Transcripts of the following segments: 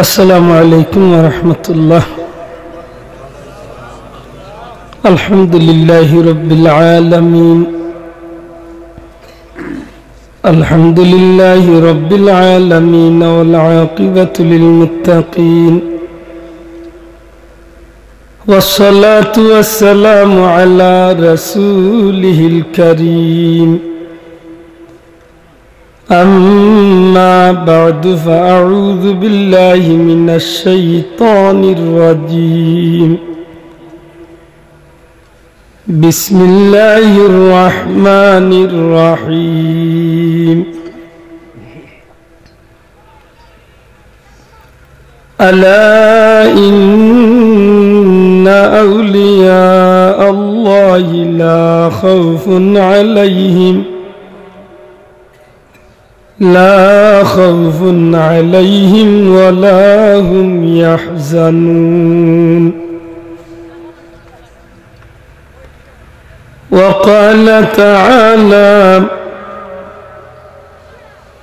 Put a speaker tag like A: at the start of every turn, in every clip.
A: السلام عليكم ورحمة الله. الحمد لله رب العالمين. الحمد لله رب العالمين والعاقبة للمتقين، والصلاة والسلام على رسوله الكريم. أما بعد فأعوذ بالله من الشيطان الرجيم. بسم الله الرحمن الرحيم. ألا إن أولياء الله لا خوف عليهم ولا هم يحزنون. وقال تعالى: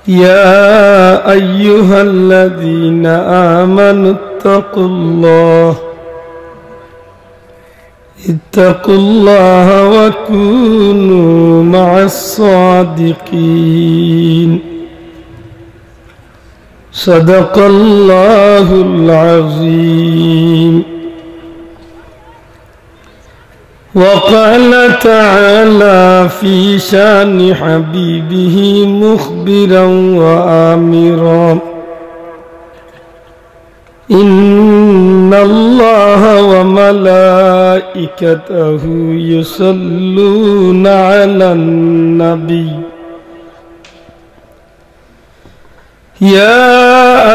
A: يا أيها الذين آمنوا اتقوا الله وكونوا مع الصادقين. صدق الله العظيم. وقال تعالى في شان حبيبه مخبرا وآمرا: إن الله وملائكته يصلون على النبي يا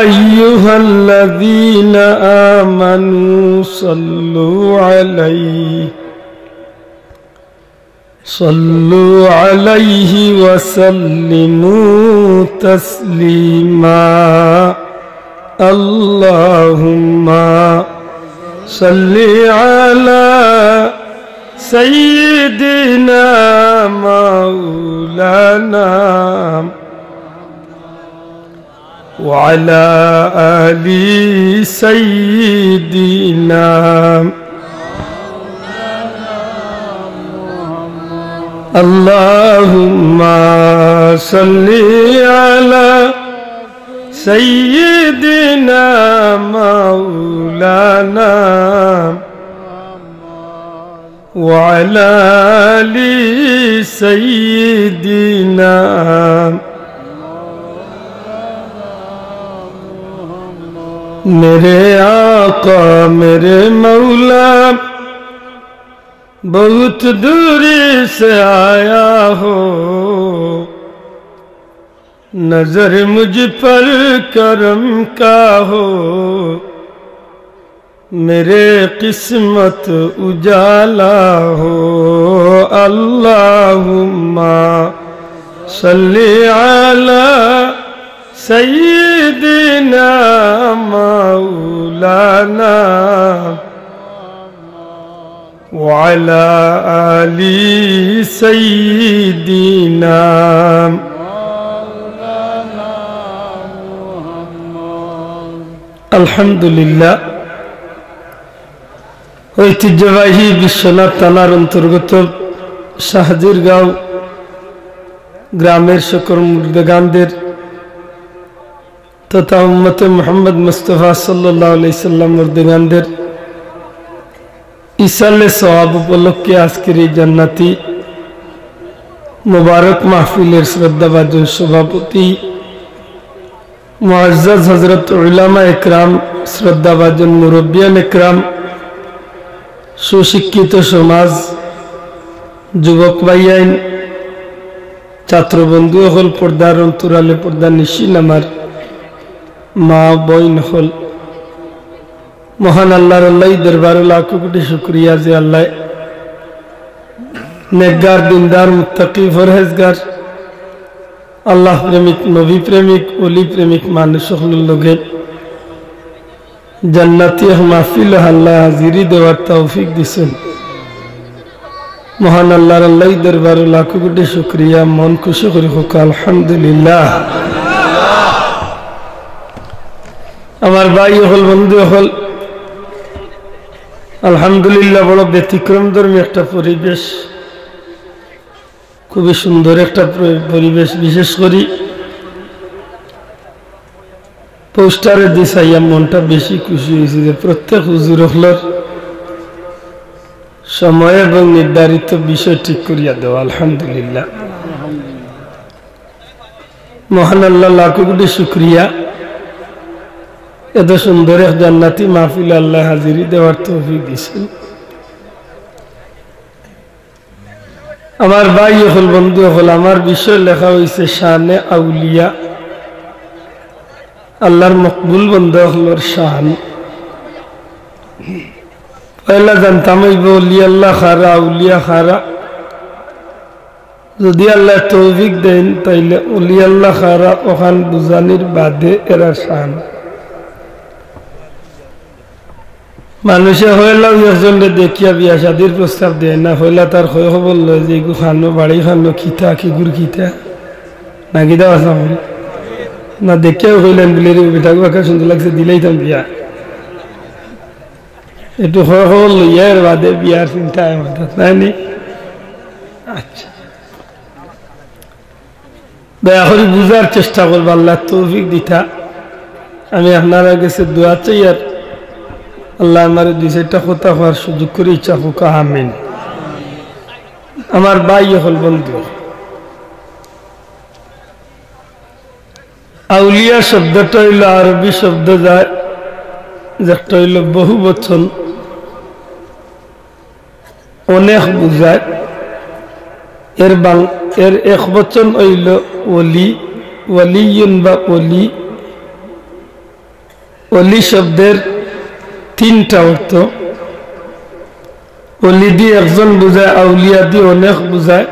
A: أيها الذين آمنوا صلوا عليه وسلموا تسليما. اللهم صل على سيدنا مولانا وعلى آل سيدنا اللهم صل على سيدنا مولانا وعلى آل سيدنا. मेरे आका मेरे मौला बहुत दूरी से आया हो, नजर मुझ पर करम का हो, मेरे किस्मत उजाला हो। अल्लाहुम्मा सल्ली अला सय्यिदिना मौलाना वअला आलि सय्यिदिना। আলহামদুলিল্লাহ। ঐতিহ্যবাহী বিশ্বনাথ থানার অন্তর্গত শাহজিরগাঁও গ্রামের সকল মুর্দেগানদের তথা উম্মতে মুহাম্মদ মুস্তাফা সাল্লাল্লাহু আলাইহি সাল্লাম মুর্দেগানদের ইসালে সওয়াব উপলক্ষে আজকের এই জান্নাতি মুবারক মাহফিলের শ্রদ্ধাভাজন সভাপতি মুআজ্জাজ হযরত উলামা একরাম, শ্রদ্ধাভাজন মুরব্বিয়ান একরাম, সুশিক্ষিত সমাজ, যুবক ভাইয়াইন, ছাত্র বন্ধু হল, পর্দার অন্তরালে পর্দা নিশিন আমার মা বোন হল, মহান আল্লাহর দরবারে লাখো কোটি শুকরিয়া যে আল্লাহ নেককার, দিনদার, মুত্তাকি, পরহেজগার, আল্লাহ প্রেমিক, নবী প্রেমিক, ওলি প্রেমিক মানুষ সকলের লগে জান্নাতি মাহফিল আল্লাহ হাজিরি দেওয়ার তৌফিক দিছেন। মহান আল্লাহর দরবারে লাখো কোটি শুকরিয়া, মন খুশি করে হোক আলহামদুলিল্লাহ। আমার ভাই হল বন্ধু হল আলহামদুলিল্লাহ বড় ব্যতিক্রমধর্মী একটা পরিবেশ, খুবই সুন্দর একটা পরিবেশ। বিশেষ করে পোস্টারে দিছাইয়া মনটা বেশি খুশি হয়েছে যে প্রত্যেক হুজুর হলর সময় এবং নির্ধারিত বিষয় ঠিক করিয়া দেওয়া। আলহামদুলিল্লাহ, মহান আল্লাহ লাখ কোটি শুকরিয়া, এত সুন্দর এক জান্নাতি মাহফিল আল্লাহ হাজিরি দেওয়ার তৌফিক দিয়েছেন। আমার ভাই হল বন্ধু হল, আমার বিষয় লেখা হয়েছে শানে আউলিয়া, আল্লাহর মকবুল বন্ধু হলর শান। পয়লা জানতাম হইব অলি আল্লাহ খারা, আউলিয়া খারা। যদি আল্লাহ তৌফিক দেন তাইলে অলি আল্লাহ খারা ওখান বুঝানির বাদে এরা শান। মানুষে হইলাও একজনকে দেখিয়া বিয়া শাদির প্রস্তাব দেয় না, হইলা তার হয়ে খবর লয় যে এগু খানো বাড়ি খানো খিতা কিগুর খিতা না কিতা আসা না, দেখিয়াও হইলেন বলে বেটাকে বাঁকা সুন্দর লাগছে দিলেই তাম বিয়া। একটু হয়ে খবর লইয়া এর বাদে বিয়ার চিন্তা মাথাত নাই নি। আচ্ছা, দয়া করে বুঝার চেষ্টা করবো, আল্লাহ তৌফিক দিতা। আমি আপনারা কাছে দোয়া চাই আর আল্লাহ আমার দুই চারটা কথা হওয়ার সুযোগ করে ইচ্ছা হোক, আমিন। আমার ভাই হল বন্ধু, আউলিয়া শব্দটা হইল আরবি শব্দ, যায় যেটা হইল বহু বচন, অনেক বুঝায়। এর এক বচন হইল ওলি, ওলিয়ুন বা ওলি। ওলি শব্দের তিনটা অর্থ, ওলি দিয়ে একজন বুঝায়, আউলিয়া দিয়ে অনেক বুঝায়।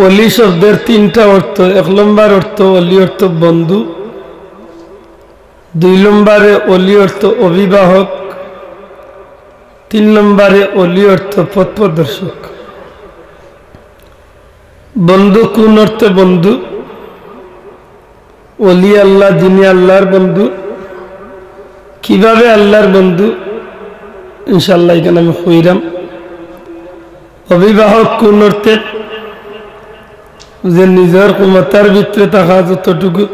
A: ওলি শব্দের তিনটা অর্থ, এক নম্বর অর্থ ওলি অর্থ বন্ধু, দুই নম্বরে ওলি অর্থ অভিভাবক, তিন নম্বরে ওলি অর্থ পথ প্রদর্শক। বন্ধু কোন অর্থে বন্ধু? ওলি আল্লাহ, যিনি আল্লাহর বন্ধু। কিভাবে আল্লাহর বন্ধু ইনশাআল্লাহ এখানে আমি কইরাম। অভিভাবক কোন অর্থে? যে নিজের ক্ষমতার ভিতরে থাকা যতটুকু,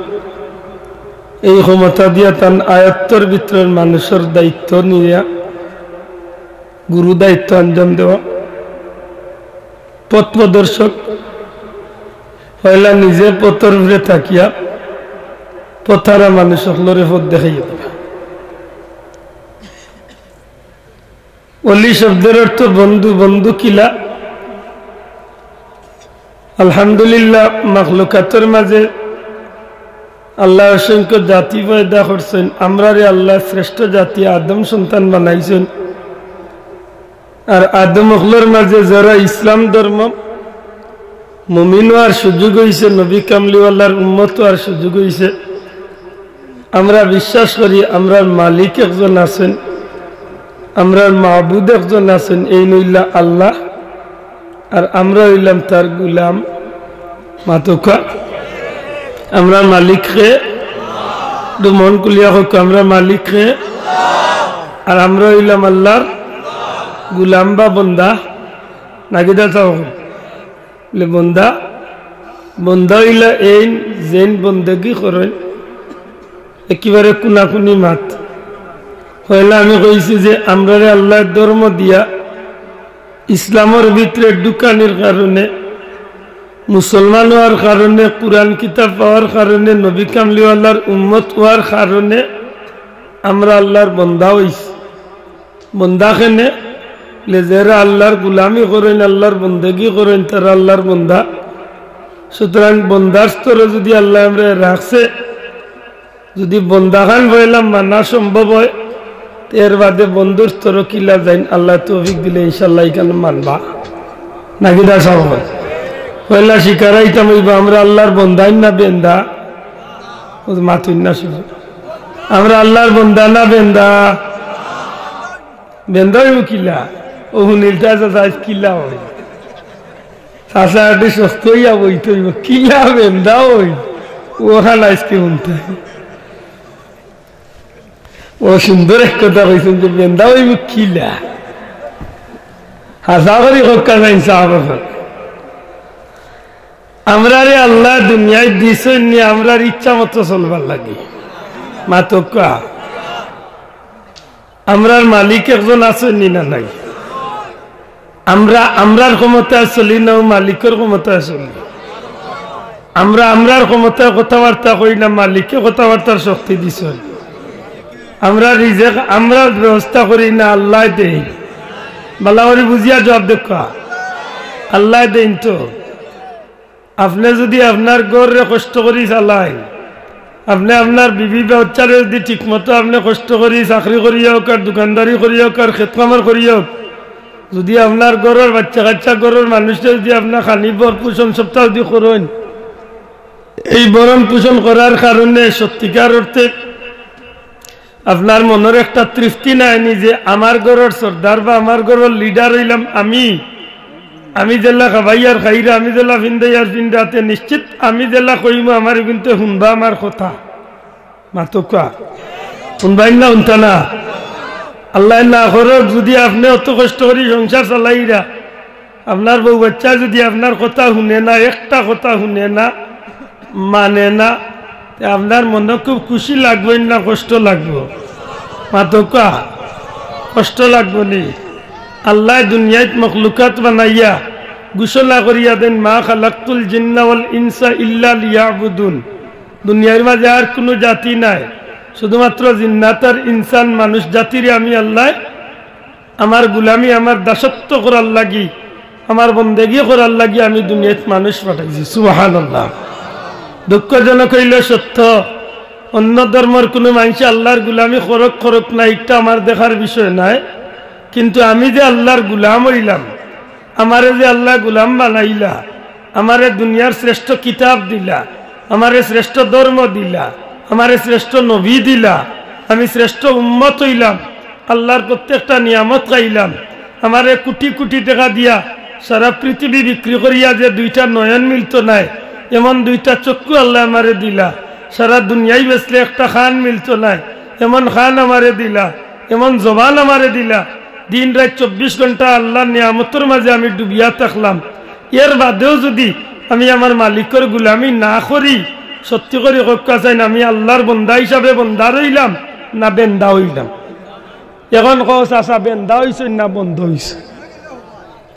A: এই ক্ষমতা দিয়া তার আয়ত্তর ভিতরের মানুষের দায়িত্ব নিয়ে গুরু দায়িত্ব আঞ্জাম দেওয়া। পথ প্রদর্শক পয়লা নিজে পথর উপরে থাকিয়া পথারা মানুষ সকলরে পথ দেখাইয়া দেবে। ওলি শব্দের অর্থ বন্ধু। বন্ধু কিলা? আলহামদুলিল্লাহ, মাখলুকাতের মাঝে আল্লাহ অসংখ্য জাতি পয়দা করছেন। আমরা রে আল্লাহ শ্রেষ্ঠ জাতি আদম সন্তান বানাইছেন। আর আদম হকলের মাঝে যারা ইসলাম ধর্ম মুমিন হওয়ার সুযোগ হয়েছে, নবী কামলিওয়ালার উম্মত হওয়ার সুযোগ হয়েছে। আমরা বিশ্বাস করি আমরা মালিক একজন আছেন, আমরা মাহবুদ একজন আছেন, এই নইল্লা আল্লাহ, আর আমরা হইলাম তার গুলাম। মাতকা আমরা মালিক রে মন কুলিয়া হোক, আমরা মালিক রে, আর আমরা হইলাম আল্লাহর গুলাম বা বন্দা। নাকি দেখা বন্দা বন্দা হইলা এই যেন বন্দগি করেন একেবারে কুনাকুনি মাত হইলে। আমি কইছি যে আমরা আল্লাহর ধর্ম দিয়া ইসলামের ভিতরে ঢুকানির কারণে, মুসলমান হওয়ার কারণে, কুরআন কিতাব পাওয়ার কারণে, নবী কামলিওয়ালার উম্মত হওয়ার কারণে আমরা আল্লাহর বন্দা হইছি। বন্দা খেনে যারা আল্লাহর গুলামি করেন, আল্লাহর বন্দেগি করেন, তারা আল্লাহর বন্দা। সুতরাং বন্দার স্তরে যদি আল্লাহ আমরা রাখছে, যদি বন্দাখান বইলাম মানা সম্ভব হয়, এর বাদে বন্ধুর স্তর কিলা যাই আল্লাহ তৌফিক দিলে ইনশাল্লাহ এখানে মানবা। নাকি দা সব পয়লা শিকারাইতাম হইবা আমরা আল্লাহর বন্দাই না বেন্দা? মাতুন না শুধু আমরা আল্লাহর বন্দা না বেন্দা? বেন্দা হইব কিলা? ও হুনিলটা যাইজ কিলা হই চাষাটি শক্ত হইয়া বইতে হইব কিলা বেন্দা হই ওখানে আজকে শুনতে ও সুন্দর এক কথা কইছেন যে বেন্দা ওই খিলা হাজারি হক্কা যাই সাহাবা আমরা রে আল্লাহ দুনিয়ায় দিছেন নি আমরার ইচ্ছা মতো চলবার লাগে মাতকা আমরার মালিক একজন আছেন নি না নাই আমরার ক্ষমতায় চলি না মালিকের ক্ষমতায় চলি আমরার ক্ষমতায় কথাবার্তা করি না মালিককে কথাবার্তার শক্তি দিছেন আমরা রিজেক আমরা ব্যবস্থা করি না আল্লাহ দেই বালা করে বুঝিয়া জবাব দেখা আল্লাহ দেন তো আপনি যদি আপনার গড়ে কষ্ট করি চালাই আপনি আপনার বিবি বাচ্চারে যদি ঠিক মতো আপনি কষ্ট করি চাকরি করি হোক আর দোকানদারি করি হোক আর খেত কামার করি হোক যদি আপনার গড়ের বাচ্চা কাচ্চা গড়ের মানুষটা যদি আপনার খানি বর পোষণ সপ্তাহ যদি করেন এই বরণ পোষণ করার কারণে সত্যিকার অর্থে আপনার মনের একটা তৃপ্তি নাইনি যে আমার ঘরের সর্দার বা আমার ঘরের লিডার হইলাম আমি জেলা খাবাইয়ার খাইরা আমি জেলা ফিন্দাইয়ার ফিন্দাতে নিশ্চিত আমি জেলা কইম আমার কিন্তু শুনবা আমার কথা মাতকা শুনবাই না শুনতা না আল্লাহ না করক যদি আপনি অত কষ্ট করি সংসার চালাইরা আপনার বউ বাচ্চা যদি আপনার কথা শুনে না একটা কথা শুনে না মানে না আপনার মনে খুব খুশি লাগবে না কষ্ট লাগবো মাতকা কষ্ট লাগবো নি আল্লাহ দুনিয়াত মখলুকাত বানাইয়া ঘোষণা করিয়া দেন মা খালাকতুল জিন্না ওয়াল ইনসা ইল্লা লিয়াবুদুন দুনিয়ার মাঝে আর কোনো জাতি নাই শুধুমাত্র জিন্নাত আর ইনসান মানুষ জাতিরে আমি আল্লাহ আমার গুলামি আমার দাসত্ব করার লাগি আমার বন্দেগি করার লাগি আমি দুনিয়াত মানুষ পাঠাইছি সুবহানাল্লাহ দুঃখজনক হইল সত্য অন্য ধর্মের কোনো মানুষ আল্লাহর গুলামি খরক না এটা আমার দেখার বিষয় নাই কিন্তু আমি যে আল্লাহর গুলাম হইলাম আমারে যে আল্লাহ গুলাম বানাইলা আমারে দুনিয়ার শ্রেষ্ঠ কিতাব দিলা আমারে শ্রেষ্ঠ ধর্ম দিলা আমারে শ্রেষ্ঠ নবী দিলা আমি শ্রেষ্ঠ উম্মত হইলাম আল্লাহর প্রত্যেকটা নিয়ামত খাইলাম আমারে কোটি কোটি টাকা দিয়া সারা পৃথিবী বিক্রি করিয়া যে দুইটা নয়ন মিলত নাই এমন দুইটা চক্ষু আল্লাহ আমারে দিলা সারা দুনিয়ায় বেসলে একটা খান মিলত নাই এমন খান আমারে দিলা এমন জবান আমারে দিলা দিন রাত 24 ঘন্টা আল্লাহর নিয়ামতের মাঝে আমি ডুবিয়া থাকলাম এর বাদেও যদি আমি আমার মালিকের গুলামি না করি সত্যি করে হক্কা চাই না আমি আল্লাহর বন্দা হিসাবে বন্দা রইলাম না বেন্দা হইলাম এখন কস আসা বেন্দা হইছে না বন্ধ হইছে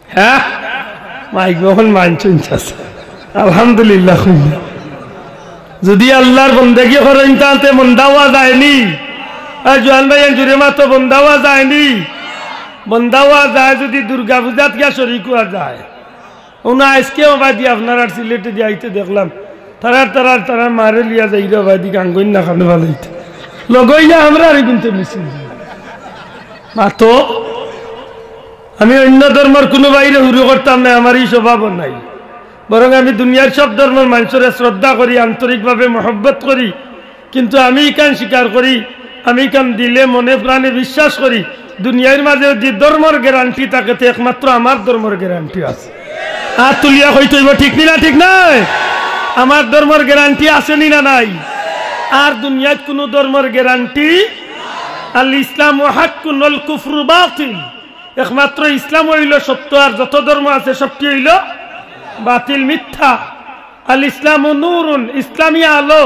A: হ্যাঁ মাইক এখন মানছেন আলহামদুলিল্লাহ যদি আল্লাহর বন্দেগি করেন তাতে বন্দাওয়া যায়নি আর জোয়ান ভাই জুড়ে মাত্র বন্দাওয়া যায়নি বন্দাওয়া যায় যদি দুর্গা পূজাত গিয়া শরিক হওয়া যায় ওনা আজকেও বাদি আপনার আর সিলেটে যাইতে দেখলাম তারা মারে লিয়া যাই রে বাদি গাঙ্গন না খানো ভালো হইতে লগইয়া আমরা আর কিন্তু মিছিল মাতো আমি অন্য ধর্মের কোনো বাইরে হুরু করতাম না আমার এই স্বভাব নাই বরং আমি দুনিয়ার সব ধর্মের মানুষের শ্রদ্ধা করি আন্তরিকভাবে মহব্বত করি কিন্তু আমি কান স্বীকার করি আমি কান দিলে মনে প্রাণে বিশ্বাস করি দুনিয়ার মাঝে যে ধর্মের গ্যারান্টি থাকে একমাত্র আমার ধর্মের গ্যারান্টি আছে আর তুলিয়া হইতে ঠিক না ঠিক নাই আমার ধর্মের গ্যারান্টি আসেনি না নাই আর দুনিয়ায় কোন ধর্মের গ্যারান্টি আল ইসলাম হাক্কুন ওয়াল কুফরু বাতিল একমাত্র ইসলাম হইল সত্য আর যত ধর্ম আছে সবটি হইল বাতিল মিথ্যা আল ইসলাম নূরুন ইসলামী আলো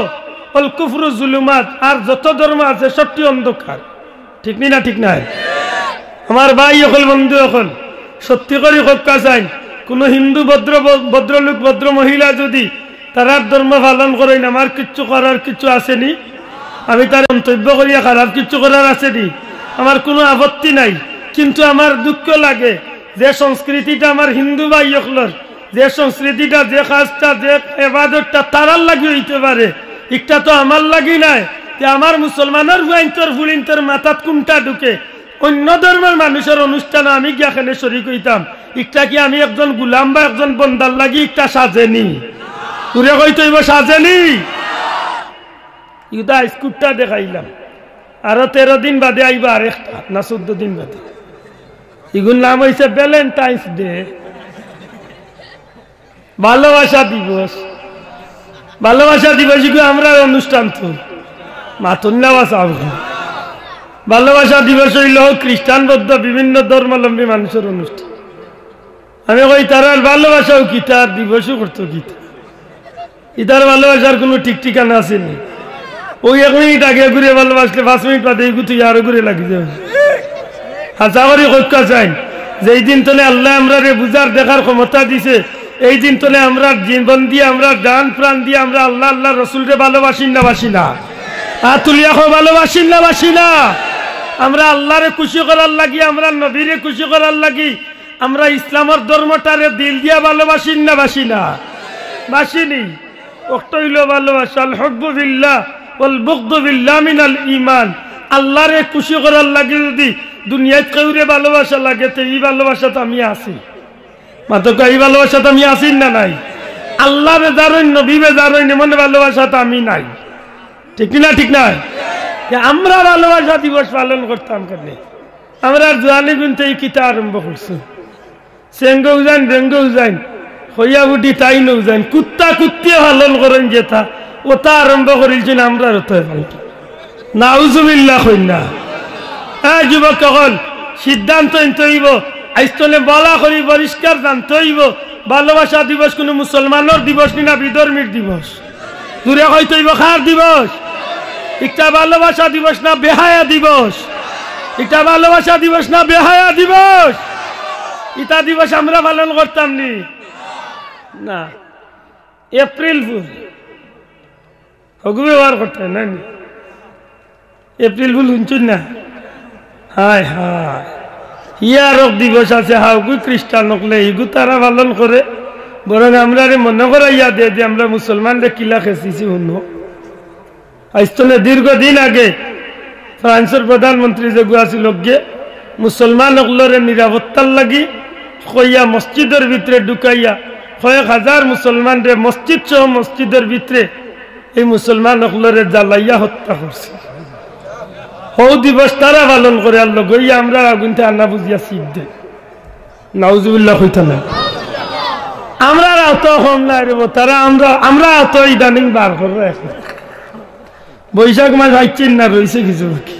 A: ওয়াল কুফরু জুলুমাত আর যত ধর্ম আছে সবটি অন্ধকার ঠিক না ঠিক নাই আমার ভাই হল বন্ধু হল সত্যি করে হক্কা চাই কোন হিন্দু ভদ্রলোক ভদ্র মহিলা যদি তারার ধর্ম পালন করেন আমার কিচ্ছু করার কিছু আসেনি আমি তার মন্তব্য করিয়া খারাপ কিছু করার আসেনি আমার কোনো আপত্তি নাই কিন্তু আমার দুঃখ লাগে যে সংস্কৃতিটা আমার হিন্দু ভাই হলর যে সংস্কৃতিটা যে কাজটা যে ইবাদতটা তারার লাগি হইতে পারে একটা তো আমার লাগি নাই যে আমার মুসলমানের ফুলিন্তর মাথাত কোনটা ঢুকে অন্য ধর্মের মানুষের অনুষ্ঠানে আমি গিয়াখানে শরীক হইতাম একটা কি আমি একজন গুলাম বা একজন বন্দার লাগি একটা সাজেনি তুরে কইতে হইব সাজেনি ইউদা স্কুটটা দেখাইলাম আরো 13 দিন বাদে আইবা আরেকটা না 14 দিন বাদে এগুলোর নাম হইছে ভ্যালেন্টাইন্স ডে ভালোবাসা দিবস ভালোবাসা দিবস আমরা অনুষ্ঠান তো মাতুন নেওয়া চাও ভালোবাসা দিবস হইল খ্রিস্টান বৌদ্ধ বিভিন্ন ধর্মাবলম্বী মানুষের অনুষ্ঠান। আমি কই তার ভালোবাসাও কি তার দিবসও করতো কি ইতার ভালোবাসার কোনো ঠিক ঠিকানা আছে না। ওই 1 মিনিট আগে ঘুরে ভালোবাসলে 5 মিনিট বাদে তুই আরো ঘুরে লাগি যাবে। হাসা করে কইকা চাই যে এই দিন তোলে আল্লাহ আমরা রে বুঝার দেখার ক্ষমতা দিছে, এই দিন তোলে আমরা জীবন দিয়ে আমরা জান প্রাণ দিয়ে আমরা আল্লাহ আল্লাহ রসুল রে ভালোবাসি না বাসি না? তুলিয়া ভালোবাসি না বাসি না? আমরা আল্লাহরে খুশি করার লাগি, আমরা নবীরে খুশি করার লাগি আমরা ইসলামের ধর্মটারে দিল দিয়া ভালোবাসি না বাসি না? বাসিনি। ওটা হইল ভালোবাসা। আল হুব্বু বিল্লাহ ওয়াল বুগদু বিল্লাহ মিনাল ঈমান। আল্লাহরে খুশি করার লাগি যদি দুনিয়ায় কাউরে ভালোবাসা লাগে তো এই ভালোবাসা তো আমি আছি। মাত্র এই ভালোবাসা তো আমি আছি না নাই? আল্লাহ বেজারই নবী বেজারই এমন ভালোবাসা তো আমি নাই। ঠিক না? ঠিক না? আমরা ভালোবাসা দিবস পালন করতাম কেন? আমরা জোয়ানি গুনতে এই কিতা আরম্ভ করছি। সেঙ্গও যান বেঙ্গও যান হইয়া বুটি তাই নৌ যান কুত্তা কুত্তিয়ে পালন করেন যেটা ওটা আরম্ভ করেছেন আমরা নাউজুবিল্লাহ কইনা। হ্যাঁ যুবক সকল সিদ্ধান্ত নিতে হইব, আইস্তলে বলা করি পরিষ্কার জানতে হইব ভালোবাসা দিবস কোনো মুসলমানের দিবস না বিধর্মীর দিবস। দূরে হইতে হইব কার দিবস? একটা ভালোবাসা দিবস না বেহায়া দিবস? এটা ভালোবাসা দিবস না বেহায়া দিবস? ইটা দিবস আমরা পালন করতাম নি না? এপ্রিল ফুল হগু ব্যবহার করতে না? এপ্রিল ফুল শুনছুন না? হায় হায় ইয়ারক দিবস আছে হাউগু খ্রিস্টান হকলে ইগু তারা পালন করে, বরং আমরা মনে করাইয়া দে যে আমরা মুসলমানদের কিলা খেয়েছি। শুনো আইস্তলে দীর্ঘদিন আগে ফ্রান্সের প্রধানমন্ত্রী যে গুয়াছিল গিয়ে মুসলমান হকলরে নিরাপত্তার লাগি কইয়া মসজিদের ভিতরে ঢুকাইয়া কয়েক হাজার মুসলমান রে মসজিদ সহ মসজিদের ভিতরে এই মুসলমান হকলরে জ্বালাইয়া হত্যা করছে। হৌ দিবস তারা পালন করে আর লগইয়া আমরা আগুনতে আনা বুঝিয়া শিখ দে। নাউজুবিল্লাহ হইতা না? আমরা অত কম নাই রে তারা আমরা অত ইদানিং বার করবো। এখন বৈশাখ মাস আইছেন না রয়েছে কিছু বাকি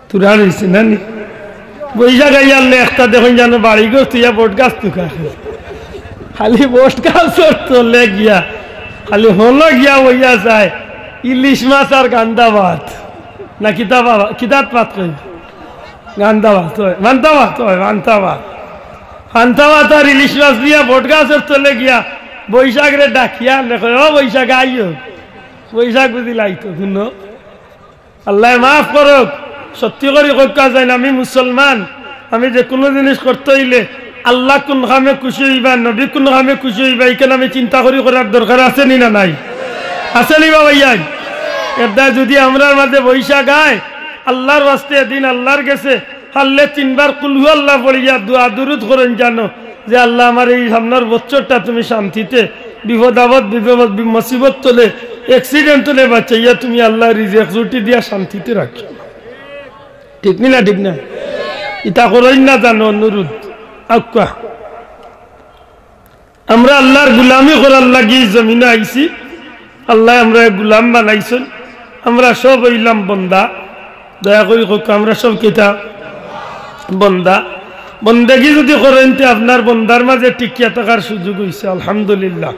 A: তোরা রয়েছে না নি? বৈশাখ আইয়ালে একটা দেখুন জানো বাড়ি গো তুইয়া বট গাছ তুকা খালি বট গাছ তোলে গিয়া খালি হলো গিয়া বইয়া যায় ইলিশ মাছ আর গান্দা ভাত না কিতাব পাত কই গান্দা ভাত হয় মান্তা ভাত হয় মান্তা ভাত আর ইলিশ মাছ দিয়া বট গাছের তোলে গিয়া বৈশাখ রে ডাকিয়া দেখো ও বৈশাখ আইও। বৈশাখ বুঝি লাইতো শুনো আল্লাহ মাফ করুক। সত্যি করে কইকা যায় না আমি মুসলমান, আমি যে কোনো জিনিস করতে হইলে আল্লাহ কোন কামে খুশি হইবা নবী কোন কামে খুশি হইবা এখানে আমি চিন্তা করি করার দরকার আছে নি না নাই? আছে নি বাবাইয়া? এটা যদি আমরার মাঝে বৈশাখ আয় আল্লাহর ওয়াস্তে দিন আল্লাহর গেছে হাল্লে 3 বার কুল হু আল্লাহ পড়িয়া দোয়া দুরুদ করেন জানো যে আল্লাহ আমার এই সামনের বছরটা তুমি শান্তিতে বিপদ আপদ বিপদ মুসিবত তোলে অ্যাক্সিডেন্ট তোলে বাঁচাইয়া তুমি আল্লাহ রিজিক জুটি দিয়া শান্তিতে রাখি। ঠিক না? ঠিক না? ইটা করেন না জানো অনুরোধ আক্কা আমরা আল্লাহর গুলামি করার লাগি জমিনে আইছি। আল্লাহ আমরা গুলাম বানাইছেন, আমরা সব হইলাম বন্দা। দয়া করি হোক আমরা সব কিতা বন্দা। বন্দেগি যদি করেন তো আপনার বন্দার মাঝে টিকিয়া থাকার সুযোগ হয়েছে আলহামদুলিল্লাহ।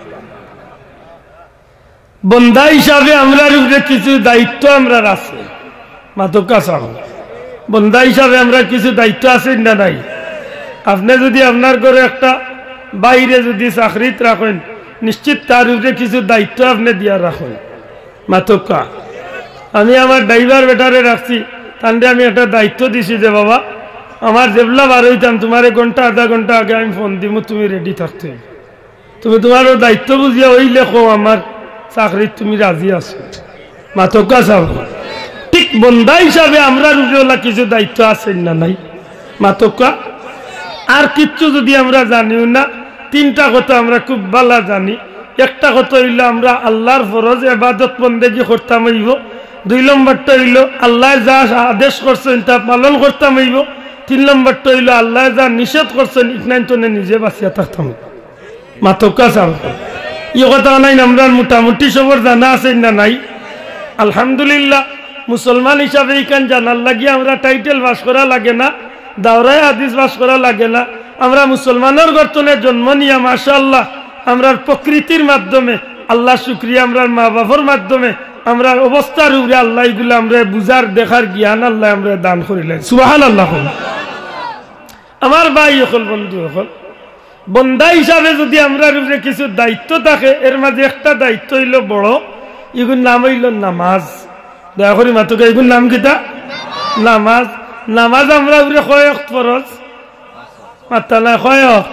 A: বন্দা হিসাবে আমরা কিছু দায়িত্ব আমরা আছে মাতকা চাও। বন্দা হিসাবে আমরা কিছু দায়িত্ব আছে না নাই? আপনি যদি আপনার ঘরে একটা বাইরে যদি চাকরিত রাখেন নিশ্চিত তার উপরে কিছু দায়িত্ব আপনি দিয়া রাখেন মাতকা। আমি আমার ড্রাইভার বেটারে রাখছি, তাহলে আমি একটা দায়িত্ব দিছি যে বাবা আমার যেবলা বার হইতাম তোমার 1 ঘন্টা আধা ঘন্টা আগে আমি ফোন দিব, তুমি রেডি থাকতে। তুমি তোমার দায়িত্ব বুঝিয়া হইলে কো আমার চাকরিত তুমি রাজি আছো মাতকা চাও। ঠিক বন্দা হিসাবে আমরা রুজলা কিছু দায়িত্ব আছে না নাই মাতকা? আর কিচ্ছু যদি আমরা জানিও না 3টা কথা আমরা খুব ভালো জানি। একটা কথা হইল আমরা আল্লাহর ফরজ ইবাদত বন্দেগি করতাম হইব। 2 নম্বরটা হইল আল্লাহ যা আদেশ করছেন তা পালন করতাম হইব। 3 নম্বরটা হইল আল্লাহ যা নিষেধ করছেন ইকনাইতনে নিজে বাঁচিয়া থাকতাম মাতকা চাও। এই কথা নাই আমরা মোটামুটি সবর জানা আছে না নাই? আলহামদুলিল্লাহ মুসলমান হিসাবে এইখান জানার লাগিয়ে আমরা টাইটেল পাস করা লাগে না, দাওরায় হাদিস পাস করা লাগে না। আমরা মুসলমানের গর্তনে জন্ম নিয়ে মাশাআল্লাহ আমরা প্রকৃতির মাধ্যমে আল্লাহ শুকরিয়া, আমরা মা বাবার মাধ্যমে আমরা অবস্থার উপরে আল্লাহ এগুলো আমরা বুঝার দেখার জ্ঞান আল্লাহ আমরা দান করিলেন। সুবহানাল্লাহ। আমার ভাই হল, বন্ধু হল, বন্দা হিসাবে যদি আমরা উপরে কিছু দায়িত্ব থাকে, এর মাঝে একটা দায়িত্ব হইল বড়, এগুলোর নাম হইল নামাজ। দয়া করি মাতুকে এগুলোর নাম কিতা? নামাজ। নামাজ আমরা উপরে কয়েক ফরজ, মাতা না কয়েক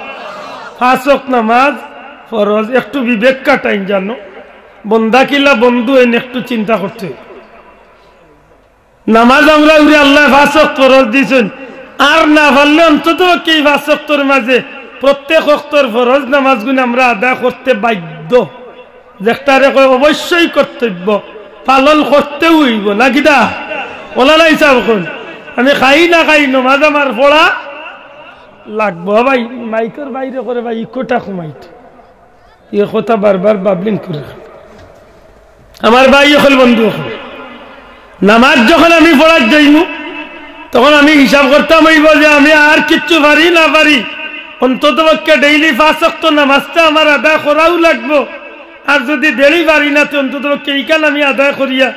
A: 5 ওয়াক্ত নামাজ ফরজ। একটু বিবেক কাটাইন জানো, বন্দা কিলা বন্ধু এনে একটু চিন্তা করতে। নামাজ আমরা উপরে আল্লাহ 5 ওয়াক্ত ফরজ দিয়েছেন, আর না পারলে অন্তত কি 5 ওয়াক্তের মাঝে প্রত্যেক ওয়াক্তের ফরজ নামাজগুলো আমরা আদায় করতে বাধ্য। যেটারে অবশ্যই কর্তব্য পালন করতে হইব না কিটা ওলা নাই হিসাব করুন। আমি খাই না খাই নামাজ আমার পড়া লাগবো। ভাই মাইকের বাইরে করে ভাই ইকোটা কমাইত এ কথা বারবার বাবলিং করে। আমার ভাই হল, বন্ধু হল, নামাজ যখন আমি পড়ার যাইমু তখন আমি হিসাব করতাম হইব যে আমি আর কিচ্ছু পারি না পারি, অন্তত পক্ষে ডেইলি 5 ওয়াক্ত নামাজটা আমার আদায় করাও লাগবো। আর যদি দেরি পারি না তো অন্তত পক্ষে এইখান আমি আদায় করিয়া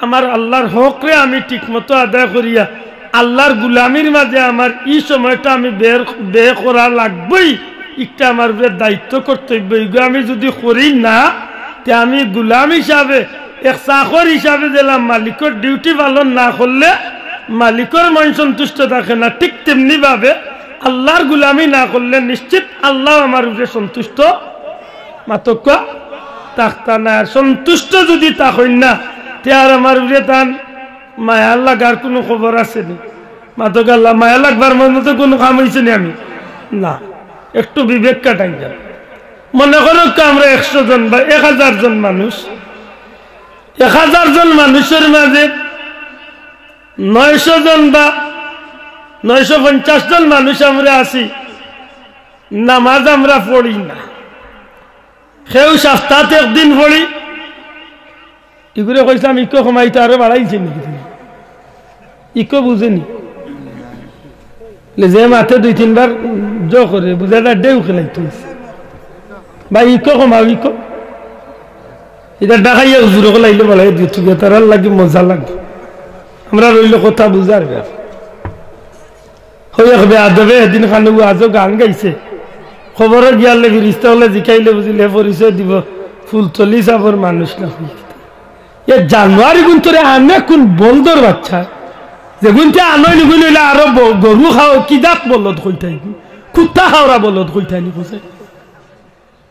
A: আমার আল্লাহর হকরে আমি ঠিক মতো আদায় করিয়া আল্লাহর গুলামির মাঝে আমার এই সময়টা আমি বে করা লাগবই। একটা আমার দায়িত্ব কর্তব্য, এগুলো আমি যদি করি না তে আমি গুলাম হিসাবে, এক চাকর হিসাবে দিলাম, মালিকের ডিউটি পালন না করলে মালিকের মন সন্তুষ্ট থাকে না। ঠিক তেমনি ভাবে আল্লাহর গুলামি না করলে নিশ্চিত আল্লাহ আমার উপরে সন্তুষ্ট মাতক থাকতা না। সন্তুষ্ট যদি থাকেন না তে আর আমার উপরে তান মায়া লাগার কোনো খবর আছে নি? মাতক আল্লাহ মায়া লাগবার মতো কোনো কাম হয়েছে নি? আমি না, একটু বিবেক কাটাই যান। মনে করো আমরা 100 জন বা 1000 জন মানুষ, 1000 জন মানুষের মাঝে 900 জন বা 950 জন মানুষ আমরা আছি, নামাজ আমরা পড়ি না। সেও সপ্তাহে একদিন পড়ি। এগুলো কইলাম ইকো কমাইতে আরো বাড়াইছে নাকি? ইকো বুঝেনি যে মাঠে 2-3 বার জ করে বুঝাটা ডেউ খেলাইতে ভাই ইকো কমাও, ইকো এটা ডাকাইয়া হুজুর লাইলে বলাই দিয়ে তার লাগে মজা লাগবে। আমরা রইল কথা বুঝার হবে আদবে। এদিন খানু আজও গান গাইছে, খবরে গিয়ালে ফিরিস্তা হলে জিকাইলে বুঝিলে পরিচয় দিব ফুলতলি সাপর মানুষ না। এ জানুয়ারি গুণ তোরে আনে কোন বলদর বাচ্চা যে গুনতে আনই নিগুন হইলে আরো গরু খাও কি দাঁত বলদ কইতাই, কুত্তা খাওয়া বলদ কইতাই নি বুঝে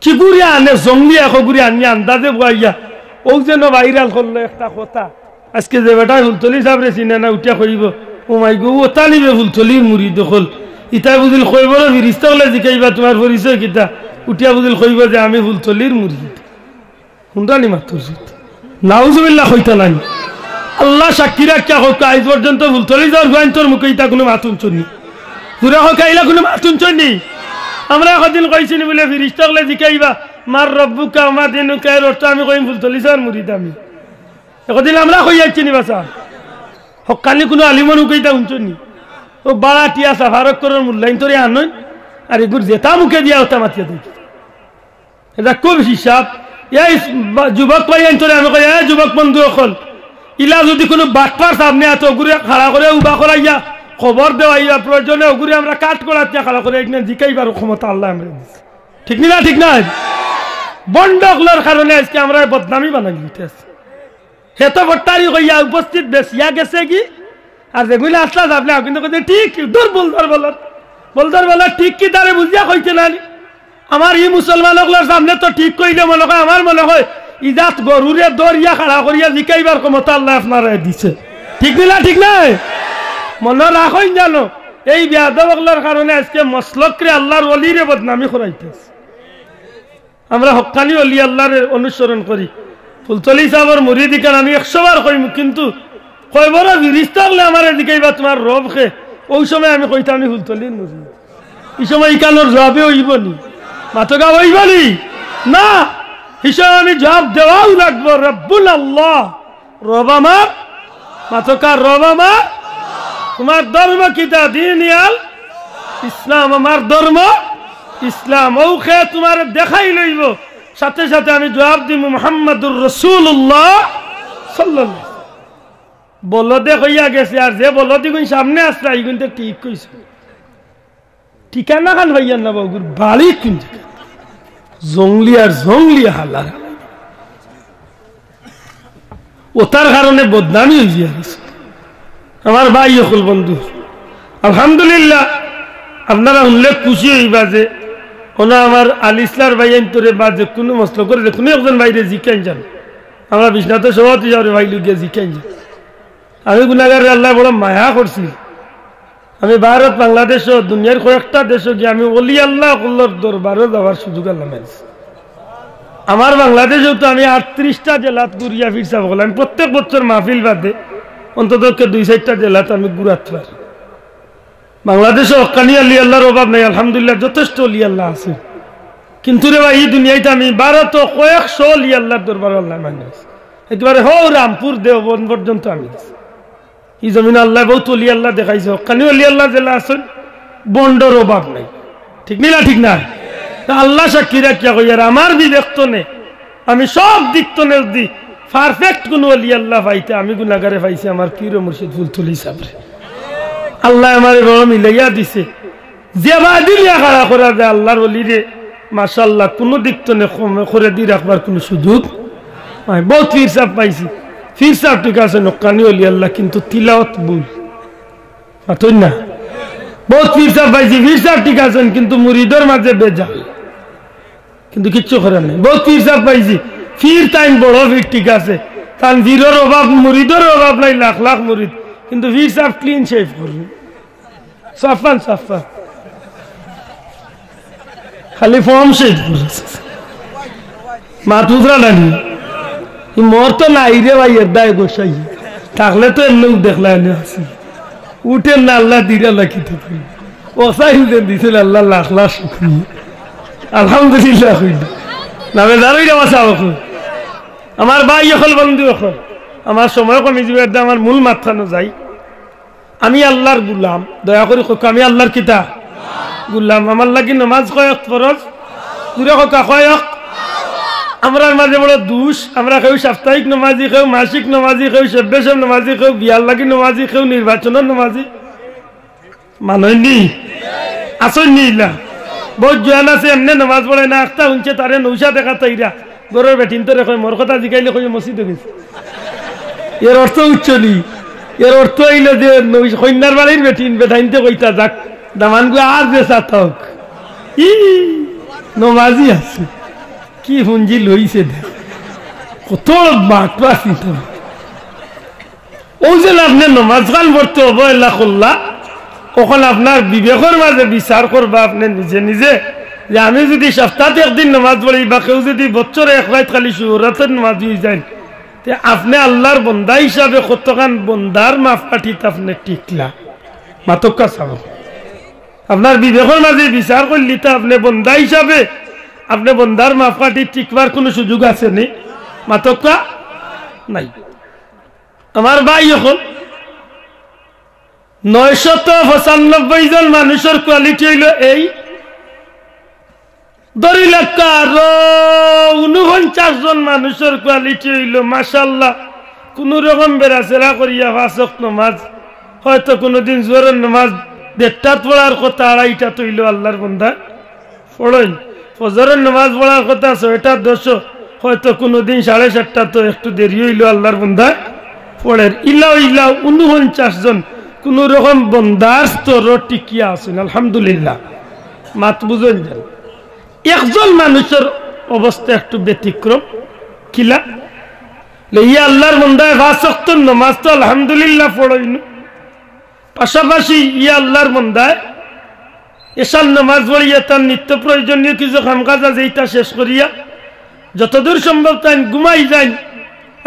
A: কি গুড়ি আনে জঙ্গলি এক গুড়ি আনি আন্দাজে বইয়া ও যেন ভাইরাল করলো একটা কথা। আজকে যে বেটা ফুলতলি সাপরে চিনে না উঠিয়া কইব ও মাই গো ওটা নিবে ফুলতলির মুড়ি দখল। ইটা বুঝিল কইব ফিরিস্তা হলে জিকাইবা তোমার পরিচয় কিতা, উঠিয়া বুঝিল কইব যে আমি ফুলতলির মুড়ি। শুনতানি মাত্র নাউজুবিল্লাহ কইতা নাই। আল্লাহ সাক্ষী রাখিয়া হোক আজ পর্যন্ত ফুলতলি যাওয়ার গান তোর মুখে ইটা কোনো মাতুন চনি পুরা হোক আইলা কোনো মাতুন চনি। আমরা একদিন কইছিনি বলে ফিরিস্তা হলে জিকাইবা মার রব্বুকা মা দিনুকা, এর অর্থ আমি কইম ফুলতলি যাওয়ার মুড়ি দামি। একদিন আমরা কই যাচ্ছি নি বাসা হকানি কোনো আলিমন উকেইতা উঞ্চনি ও বাড়া টিয়া সাফারক করার মূল্যায়ন তোরে আনই আর এগুলো জেতা মুখে দিয়া ওটা মাতিয়া দিই। এটা খুব হিসাব। এই যুবক ভাই তোরে আমি কই যুবক বন্ধু অকল ইলা যদি কোনো বাটপার সামনে এত ওগুরে খাড়া করে উবা করাইয়া খবর দেওয়াইয়া প্রয়োজনে ওগুরে আমরা কাট করাতিয়া খাড়া করে এখানে জিকাইবার ক্ষমতা আল্লাহ আমরা দিচ্ছি। ঠিক না ঠিক না? বন্ডকলার কারণে আজকে আমরা বদনামি বানাই দিতেছি। হেত ভট্টারি কইয়া উপস্থিত বেশিয়া গেছে কি আর যেগুলো আসলা যাবলে কিন্তু ঠিক দূর বলদার বলা ঠিক কি তারে বুঝিয়া কইছে না। আমার ই মুসলমানগুলোর সামনে তো ঠিক কইলে মনে হয় আমার মনে হয় ইজাত গরুরে দরিয়া খাড়া করিয়া জিকাইবার ক্ষমতা আল্লাহ আপনারা দিছে। ঠিক না ঠিক নাই? মনে রাখই জানো এই বেয়াদবগুলোর কারণে আজকে মসলকরে আল্লাহর ওলিরে বদনামি করাইতেছে। আমরা হক্কানি ওলি আল্লাহর অনুসরণ করি। ফুলতলি সাহেবের মুরিদি কান আমি 100 বার কইম, কিন্তু কয়বার ফিরিস্তা হলে আমার দিকেইবা তোমার রব খে ওই সময় আমি কইতাম আমি ফুলতলির মুরিদ। এই সময় ইকানোর জবাবে হইব নি? মাতকা হইব নি? না, এই সময় আমি জবাব দেওয়াও লাগবো। রব্বুল আল্লাহ, রব আমার মাতকার রব আমার তোমার ধর্ম কিতা দিনিয়াল ইসলাম আমার ধর্ম ইসলাম ও খে তোমার দেখাই লইব সাথে সাথে আমি জবাব দিব মুহাম্মাদুর রাসূলুল্লাহ সাল্লাল্লাহু বলদে কইয়া গেছে আর যে বলদি গুণ সামনে আসছে এই গুণটা ঠিক কইছে ঠিকানা খান ভাইয়া না বাবুর বাড়ি কোন জায়গা জংলি হালা ও তার কারণে বদনামি হয়ে গেছে আমার ভাই হল বন্ধু আলহামদুলিল্লাহ আপনারা উল্লেখ খুশি হইবা যে ওনা আমার আলিসলার ভাই তোরে বা যে কোনো মশলা করে যে কোনো একজন বাইরে জিকাইন যান আমরা বিশ্বনাথ সভাপতি যাওয়ার ভাই লুকিয়ে জিকাইন যান আমি গুণাগারে আল্লাহ বড় মায়া করছি আমি ভারত বাংলাদেশ দুনিয়ার কয়েকটা দেশে গিয়ে আমি অলি আল্লাহ আল্লাহর দরবারও যাওয়ার সুযোগ আল্লাহ মেরেছি আমার বাংলাদেশেও তো আমি 38টা জেলাত ঘুরিয়া ফিরছা বলে আমি প্রত্যেক বছর মাহফিল বাদে অন্তত 2-4টা জেলাত আমি ঘুরাতে পারি বাংলাদেশে অকানি আলী আল্লাহর অভাব নাই আলহামদুলিল্লাহ যথেষ্ট অলি আল্লাহ আছে কিন্তু রে ভাই এই দুনিয়াতে আমি ভারত কয়েকশো অলি আল্লাহর দরবার আল্লাহ মানে একেবারে হো রামপুর দেওবন্দ পর্যন্ত আমি এই জমিন আল্লাহ বহুত অলি আল্লাহ দেখাইছে অকানি অলি আল্লাহ জেলা আছেন বন্ডর অভাব নাই ঠিক না ঠিক না আল্লাহ সাক্ষী রাখিয়া কই আর আমার বিবেক তো নে আমি সব দিক তো নে দি পারফেক্ট কোন ওলি আল্লাহ পাইতে আমি গুনাহগারে পাইছি আমার পীর মুর্শিদ ফুলতুলি সাবরে আল্লাহ আমারে বড় মিলাইয়া দিছে যে বাদিলিয়া খাড়া করা যায় আল্লাহর ওলি রে মাশাআল্লাহ কোন দিক তো নে করে দি রাখবার কোন সুযোগ নাই বহুত পীর সাহেব পাইছি পীর সাহেব ঠিক আছে নকানি ওলি আল্লাহ কিন্তু তিলাওয়াত ভুল মাতই না বহুত পীর সাহেব পাইছি পীর সাহেব ঠিক আছেন কিন্তু মুরিদের মাঝে বেজাল কিন্তু কিচ্ছু করার নেই বহুত পীর সাহেব পাইছি ফির টাইম বড় ফির ঠিক আছে কারণ বীরের অভাব মুরিদের অভাব নাই লাখ লাখ মুরিদ কিন্তু ফির সাহেব ক্লিন শেভ করবে সাফান খালি ফর্ম শেভ করেছে মাতুদরা নানি মোর তো নাই রে ভাই এর দায় গোসাই থাকলে তো এমনি দেখলা আসি উঠেন না আল্লাহ দিরা লাখিতে ওসাই দিছিল আল্লাহ লাখ লাখ শুক্রিয়া আলহামদুলিল্লাহ নামে দাঁড়াই যাওয়া আমার ভাই এখন বন্ধু এখন আমার সময় কমে যাবে আমার মূল মাথানো যাই আমি আল্লাহর গুলাম দয়া করে আমি আল্লাহর কিতাব গুলাম আমার লাগি নামাজ কয়েক ফরজ দূরে কথা কয়েক আমরা মাঝে বড় দুষ আমরা কেউ সাপ্তাহিক নমাজি কেউ মাসিক নমাজি কেউ সেব্বেশম নমাজি কেউ বিয়ার লাগি নমাজি কেউ নির্বাচনের নমাজি মানয়নি আসেননি ইলা বহুত জোয়ান আছে এমনি নামাজ পড়ে না একটা শুনছে তারে নৌসা দেখা তাইরা গরের বেটিন তো রেখে মোর কথা জিগাইলে কই মসজিদে গেছে এর অর্থ উচ্চলি এর অর্থ হইল যে কন্যার বাড়ির বেটিন বেটাইনতে কইতা যাক দামানগু আর যে সাথক ই নমাজি আছে কি হুঞ্জি লইছে দেখ কত মাঠু আসি তো ও যে আপনি নমাজ খান পড়তে অবহেলা করলা কখন আপনার বিবেকের মাঝে বিচার করবা আপনি নিজে নিজে যে আমি যদি সপ্তাহে একদিন নামাজ পড়ি বা কেউ যদি বছরে এক রাত খালি শুহরাতের নামাজ হয়ে যায় তে আপনি আল্লাহর বন্দা হিসাবে কতখান বন্দার মাফ কাঠিতে আপনি টিকলা মাতক্কা চাব আপনার বিবেকের মাঝে বিচার করলি তা আপনি বন্দা হিসাবে আপনি বন্দার মাফ কাঠি টিকবার কোনো সুযোগ আছে নি মাতক্কা নাই আমার ভাই এখন 995 জন মানুষের কোয়ালিটি হইল এই ধরি লেখা আরো 49 জন মানুষের কোয়ালিটি হইল মাশাআল্লাহ কোন রকম বেড়াচেরা করিয়া 5 ওয়াক্ত নামাজ হয়তো কোনদিন জোরের নামাজ 1:30 পড়ার কথা 2:30 হইল আল্লাহর বান্দা পড়েন ফজরের নামাজ পড়ার কথা 6টা 10 হয়তো কোনদিন 7:30 তো একটু দেরি হইল আল্লাহর বান্দা পড়েন ইলা 49 জন কোন রকম বন্দার স্তর টিকিয়া আছেন আলহামদুলিল্লাহ মাত বুঝেন যান একজন মানুষের অবস্থা একটু ব্যতিক্রম কিলা ইয়া আল্লাহর বন্দায় 5 ওয়াক্ত নামাজ তো আলহামদুলিল্লাহ পড়েন পাশাপাশি ইয়া আল্লাহর বন্দায় এশার নামাজ পড়িয়া তার নিত্য প্রয়োজনীয় কিছু কামকাজ আছে এইটা শেষ করিয়া যতদূর সম্ভব তাই ঘুমাই যায়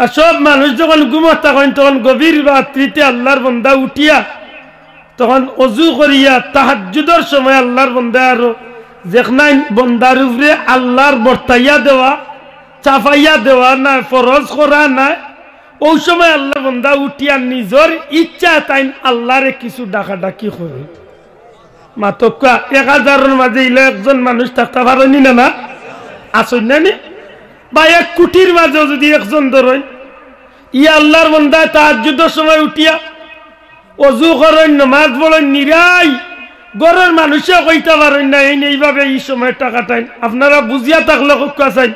A: আর সব মানুষ যখন ঘুমা তখন তখন গভীর রাত্রিতে আল্লাহর বন্দা উঠিয়া তখন অজু করিয়া তাহাজ্জুদের সময় আল্লাহর বন্দা আরো যেখানে বন্দার উপরে আল্লাহর বর্তাইয়া দেওয়া চাপাইয়া দেওয়া না ফরজ করা না ওই সময় আল্লাহ বন্দা উঠিয়া নিজের ইচ্ছা তাই আল্লাহরে কিছু ডাকা ডাকি করে মাতকা 1000-এর মাঝে ইলে একজন মানুষ থাকতে পারেনি না আসেন না বা 1 কোটির মাঝে যদি একজন ধরেন ই আল্লাহর বন্দা তাহাজ্জুদের সময় উঠিয়া ওযু করেন নামাজ পড়েন নিরাই ঘরের মানুষে কইতে পারেন না এইভাবে এই সময় টাকা টাইন আপনারা বুঝিয়া থাকলে চাই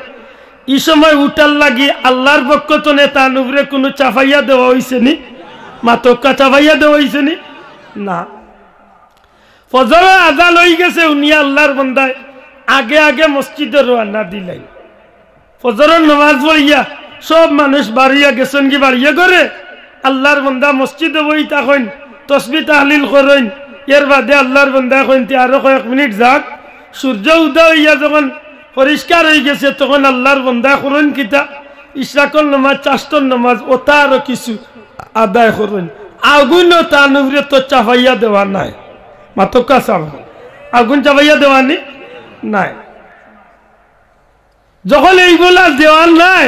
A: এই সময় উঠার লাগি আল্লাহর পক্ষ তনে তার উপরে কোনো চাপাইয়া দেওয়া হয়েছে নি মাতকা চাপাইয়া দেওয়া হয়েছে নি না ফজরের আজান হয়ে গেছে উনি আল্লাহর বন্দায় আগে আগে মসজিদে রওনা দিলেন ফজরের নামাজ পড়িয়া সব মানুষ বাড়িয়া গেছেন কি বাড়িয়া করে আল্লাহর বন্দা মসজিদে বই থাকেন তসবিহ তাহলিল করেন এর বাদে আল্লাহর বন্দা কইতে আরো কয়েক মিনিট যাক সূর্য উদয় হইয়া যখন পরিষ্কার হয়ে গেছে তখন আল্লাহর বন্দা করেন কিতা ইশরাকল নামাজ চাষ্টর নামাজ ওটা আরো কিছু আদায় করেন আগুনও তার উপরে তো চাপাইয়া দেওয়া নাই মাতকা চাপ আগুন চাপাইয়া দেওয়া নাই যখন এইগুলা দেওয়া নাই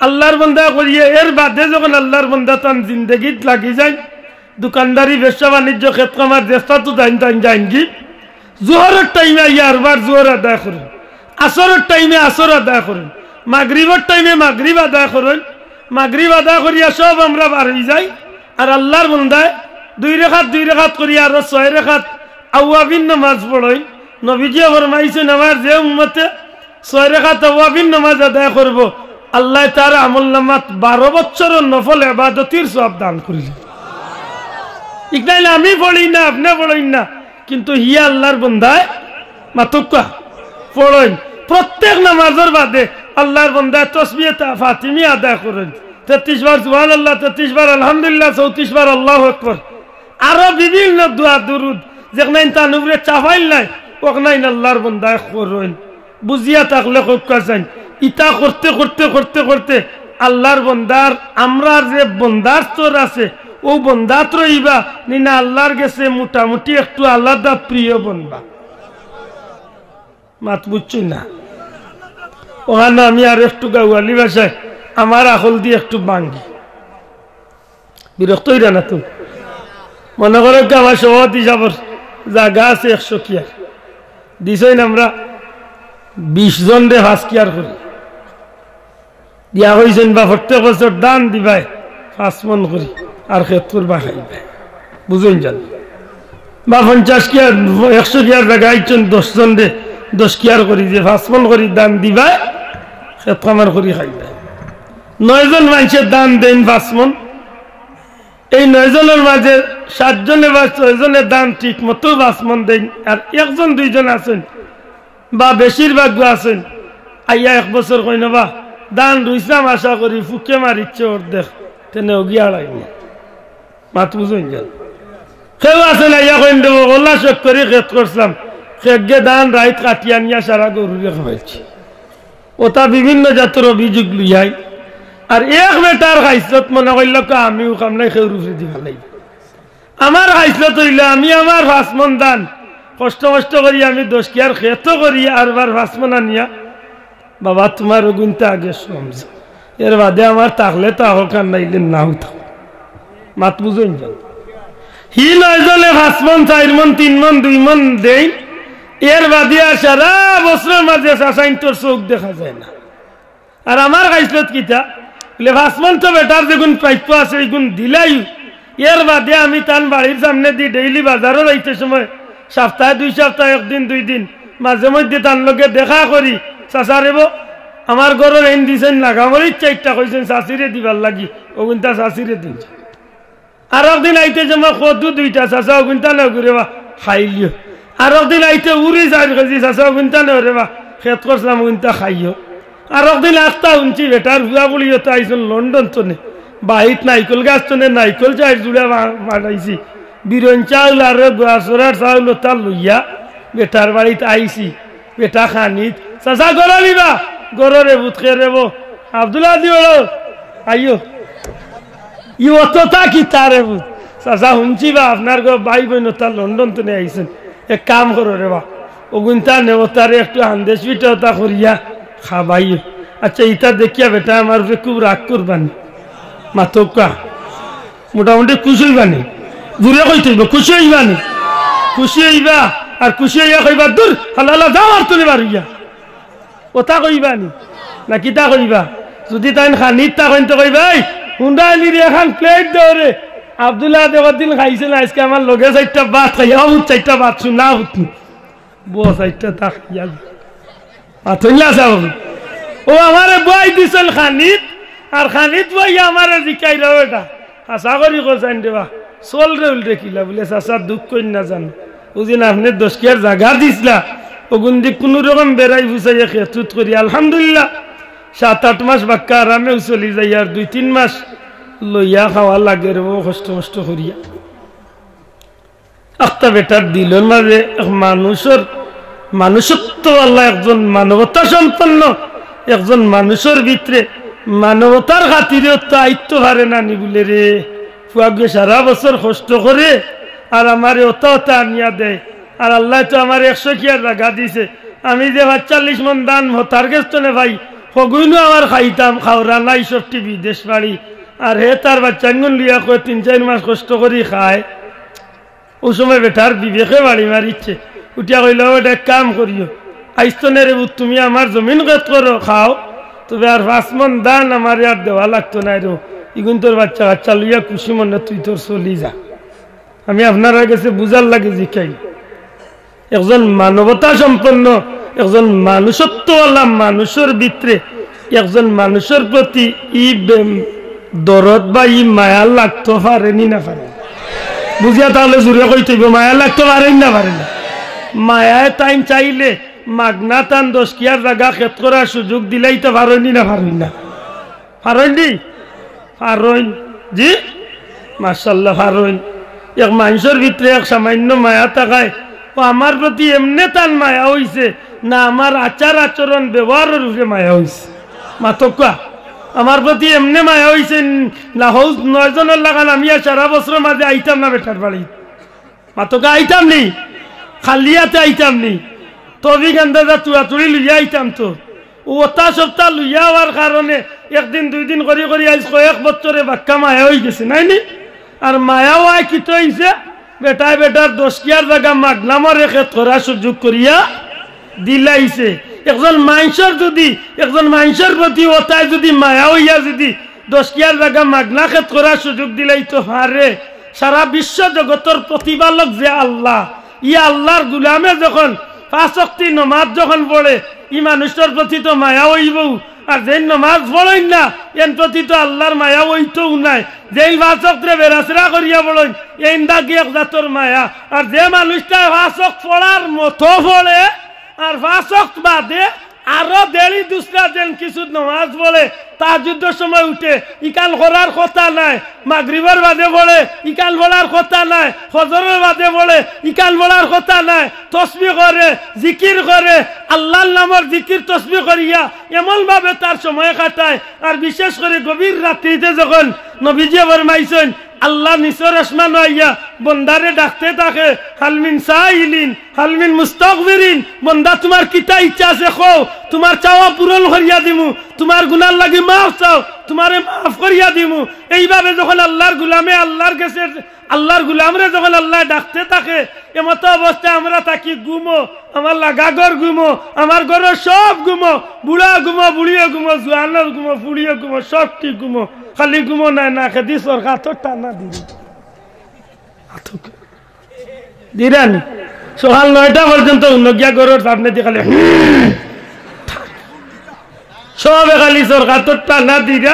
A: আল্লাহর বন্দা করিয়ে এর বাদে যখন আল্লাহর বন্দা তার জিন্দগিত লাগি যায় দোকানদারি ব্যবসা বাণিজ্য ক্ষেত্র আমার চেষ্টা তো যাইন কি জোহরের টাইমে ইয়ারবার জোহর আদায় করেন আসরের টাইমে আসর আদায় করেন মাগরিবের টাইমে মাগরিব আদায় করেন মাগরিব আদায় করিয়া সব আমরা বার হয়ে যাই আর আল্লাহর বন্দায় 2 রেখাত করিয়া আরো 6 রেখাত আওয়াবিন নামাজ পড়েন নবীজি ফরমাইছেন আমার যে উম্মতে 6 রেখাত আওয়াবিন নামাজ আদায় করব আল্লাহ তার আমলনামাত 12 বছরের নফল ইবাদতের সওয়াব দান করিলেন ইকনাইল আমি পড়ি না আপনি পড়েন না কিন্তু হিয়া আল্লাহর বন্দায় মাতকা পড়েন প্রত্যেক নামাজের বাদে আল্লাহর বন্দায় তাসবিহ ফাতিমি আদায় করেন 33 বার সুবহানাল্লাহ 33 বার আলহামদুলিল্লাহ 34 বার আল্লাহু আকবার আরো বিভিন্ন দোয়া দুরুদ যেখানে তার উপরে চাপাইল নাই ওখানে আল্লাহর বন্দায় করেন বুঝিয়া থাকলে কইছেন ইতা করতে করতে করতে করতে আল্লাহর বন্দার আমরা যে বন্দার স্তর আছে ও বন্দাত রইবা নিনা আল্লাহর কাছে মোটামুটি একটু আলাদা প্রিয় বনবা মাত বুঝছি না ওখানে আমি আর একটু গাওয়ালি ভাষায় আমার আখল দিয়ে একটু বাঙ্গি বিরক্ত হইরা না তুমি মনে করো আমার সভাপতি যাবর জায়গা আছে 100 কিয়ার দিছই আমরা 20 জন রে 5 কিয়ার করি দিয়া হয়েছেন বা প্রত্যেক বছর দান দিবাই 5 মন করি আর ক্ষেত্র বা খাইবে বুঝুন জান বা 50 কিয়ার 100 কিয়ার জায়গায় 10 জন রে 10 কিয়ার করি যে 5 মন করি দান দিবাই ক্ষেত্র আমার করি খাইবে 9 জন মানুষের দান দেন 5 মন এই 9 জনের মাঝে 7 জনে বা 6 জনের দান ঠিক মতো 5 মন দেন আর 1 জন 2 জন আছেন বা বেশিরভাগ আছেন আইয়া 1 বছর কই না বা দান রইসাম আশা করি ফুকে মারিচ্ছে অর্ধেক তেনে গিয়া লাগবে মাত বুঝুন যান কেউ আছেন আইয়া কইন দেবো ওলা শোক করে খেত করছিলাম খেগে দান রাইত কাটিয়া নিয়া সারা গরুরে খাওয়াইছি ওটা বিভিন্ন জাতের অভিযোগ লইয়াই আর এক বেটার খাইছত মনে করল আমিও কামলাই খেউ রুফে দিবা লাগবে আমার খাইছত হইলে আমি আমার 5 মন দান কষ্ট কষ্ট করি আমি 10 কিয়ার খেত করি আর বার 5 মন আনিয়া বাবা তোমার গুনতে আগে সমঝ এর বাদে আমার থাকলে তো আহকার নাইলে নাও থাক মাত বুঝুন যান হি 9 জনে 5 মন 4 মন 3 মন 2 মন দেই এর বাদে সারা বছরের মাঝে সাসাইন তোর চোখ দেখা যায় না আর আমার খাইছত কিতা বলে 5 মন তো বেটার যেগুন পাইপ আছে এইগুন দিলাই এর বাদে আমি তান বাড়ির সামনে দি ডেইলি বাজারও যাইতে সময় সপ্তাহে 2 সপ্তাহ 1 দিন 2 দিন মাঝে মধ্যে তার লগে দেখা করি চাচা রেব আমার ঘরের এন দিছেন লাগামরির 4টা কইছেন চাষিরে দিবার লাগি ওগুনটা চাষিরে দিন আর একদিন আইতে জমা কদু 2টা চাচা ওগুনটা নগরে বা খাইলিও আর একদিন আইতে উড়ি 4 কেজি চাচা ওগুনটা নরে বা খেত করছিলাম ওগুনটা খাইও আর একদিন একটা উঞ্চি বেটার ভুয়া বলিও তো আইসন লন্ডন তো নে বাহিত নাইকল গাছ তো নে নাইকল চাই জুড়ে মারাইছি বিরন চাউল আর গোয়াসরার চাউল তার লইয়া বেটার বাড়িতে আইছি বেটা খানিত চাচা গড়া নিবা গড়রে বুত খেয়ে রেব আব্দুল্লাহ দিও আইও ই অতটা কি তারে বুত চাচা শুনছি বা আপনার গো ভাই বোন তার লন্ডন তো নে আইসেন এক কাম করো রে বা ওগুনটা নেওতারে একটু আন্দেশ পিঠা করিয়া খাবাইও আচ্ছা ইটা দেখিয়া বেটা আমার খুব রাগ করবানি মাতকা মোটামুটি খুশি হইবানি দূরে কইতে হইব খুশি হইবানি খুশি হইবা আর খুশি হইয়া কইবা দূর হালালা যাও আর তুমি বাড়িয়া ওটা কইবানি না কিতা কইবা যদি তাই খানিত তা কইতে কইবা এই হুন্ডা আলির এখন প্লেট দৌড়ে আব্দুল্লাহ দেবদিন খাইছে না আজকে আমার লগে 4টা ভাত খাইয়া 4টা ভাত শুনা হুতনি বউ 4টা তা খাইয়া আতইলা যাও ও আমারে বই দিছিল খানিত আর খানিত বই আমারে জিকাইলো এটা আশা করি কোসাইন দেবা চল রে উল্টে কিলা বলে চাচা দুঃখ কই না জান ওদিন আপনি 10 কিয়ার জায়গা দিছিলা ওগুন্দি কোনো রকম বেড়াই বুঝাইয়া খেতুত করি আলহামদুলিল্লাহ 7-8 মাস বাক্কা আরামে চলি যাই আর 2-3 মাস লইয়া খাওয়া লাগে রে কষ্ট কষ্ট করিয়া একটা বেটার দিলের মাঝে মানুষত্ব আল্লাহ একজন মানবতা সম্পন্ন একজন মানুষের ভিতরে মানবতার খাতিরে দায়িত্ব হারে নানি বলে রে ফুয়াগে সারা বছর কষ্ট করে আর আমার ওটা ওটা আনিয়া দেয় আর আল্লাহ তো আমার 100 কিয়ার জায়গা দিছে আমি যে 40 মন দান হতার গেস্তনে ভাই হগুইনো আমার খাইতাম খাওয়া নাই সবটি বিদেশ বাড়ি আর হে তার বাচ্চাগুন লিয়া কয়ে 3-4 মাস কষ্ট করি খায় ও সময় বেটার বিবেকে বাড়ি মারিচ্ছে উঠিয়া কইল এটা কাম করিও আইস্তনে রে তুমি আমার জমিন গত করো খাও তবে আর 5 মন দান আমার আর দেওয়া লাগতো না রে ইগুন তোর বাচ্চা লইয়া খুশি মনে তুই তোর চলি যা আমি আপনারা কাছে বুঝার লাগে জিকাই একজন মানবতা সম্পন্ন একজন মানুষত্বওয়ালা মানুষের ভিতরে একজন মানুষের প্রতি ই দরদ বা ই মায়া লাগতে পারেনি না পারে বুঝিয়া তাহলে জুড়ে কইতে মায়া লাগতে পারেন না পারে না মায়ায় টাইম চাইলে মাগনা টান 10 কিয়ার জায়গা খেত করার সুযোগ দিলেই তো পারেনি না পারেন না পারেননি পারেন জি মাশাআল্লাহ পারেন এক মানুষের ভিতরে এক সামান্য মায়া থাকায় ও আমার প্রতি এমনি তান মায়া হইছে না আমার আচার আচরণ ব্যবহারের উপরে মায়া হইছে মাতকা আমার প্রতি এমনি মায়া হইছে না হৌ 9 জনের লাগান আমি সারা বছর মাঝে আইতাম না বেটার বাড়ি মাতকা আইতাম নি খালিয়াতে আইতাম নি তবে গান্দাজা তুড়াতুড়ি লইয়া আইতাম তো ওটা সপ্তাহ লইয়া হওয়ার কারণে 1 দিন 2 দিন করি করি আজ কয়েক বছরে বাক্কা মায়া হয়ে গেছে নাই নি আর মায়াও আয় কি তো হইছে বেটার 10 কিয়ার জায়গা মাগনামর রেখে তোরা সুযোগ করিয়া দিলাইছে একজন মানুষের প্রতি ওটাই যদি মায়া হইয়া যদি 10 কিয়ার জায়গা মাগনা খেত করার সুযোগ দিলাই তো হারে সারা বিশ্ব জগতের প্রতিপালক যে আল্লাহ আল্লাহর গুলামে যখন 5 ওয়াক্ত নামাজ যখন পড়ে ই মানুষের প্রতি তো মায়া হইব আর যে নামাজ পড়েন না এর প্রতি তো আল্লাহর মায়া হইতেও নাই যেই 5 ওয়াক্তে বেরাসরা করিয়া পড়েন এই দাগি এক জাতর মায়া আর যে মানুষটা 5 ওয়াক্ত পড়ার মতো পড়ে আর 5 ওয়াক্ত বাদে আরো দেরি দুসরা দিন কিছু নামাজ পড়ে তাহাজ্জুদের সময় উঠে ইকান করার কথা নাই মাগরিবের বাদে পড়ে ইকান পড়ার কথা নাই ফজরের বাদে পড়ে ইকান পড়ার কথা নাই তাসবিহ করে জিকির করে আল্লাহর নামের জিকির তাসবিহ করিয়া এমন ভাবে তার সময় কাটায় আর বিশেষ করে গভীর রাত্রিতে যখন নবীজি ফরমাইছেন আল্লাহ নিচের আসমান আইয়া বন্দারে ডাকতে থাকে হালমিন সাইলিন হালমিন মুস্তাগফিরিন বন্দা তোমার কিতা ইচ্ছা আছে কও তোমার চাওয়া পূরণ করিয়া দিমু তোমার গুনার লাগি মাফ চাও তোমারে মাফ করিয়া দিমু এইভাবে যখন আল্লাহর গোলামে আল্লাহর গোলামরে যখন আল্লাহ ডাকতে থাকে এমত অবস্থায় আমরা থাকি গুমো আমার লাগাগর গুমো আমার ঘরের সব গুমো বুড়া গুমো বুড়িয়ে গুমো জোয়ানের গুমো ফুড়িয়ে গুমো সব ঠিক গুমো খালি গুমো নাই না খেদি সরকার তো টানা দিরানি সকাল 9টা পর্যন্ত নগিয়া গরুর সামনে দিয়ে খালি সবে খালি সরকার তো টানা দিরা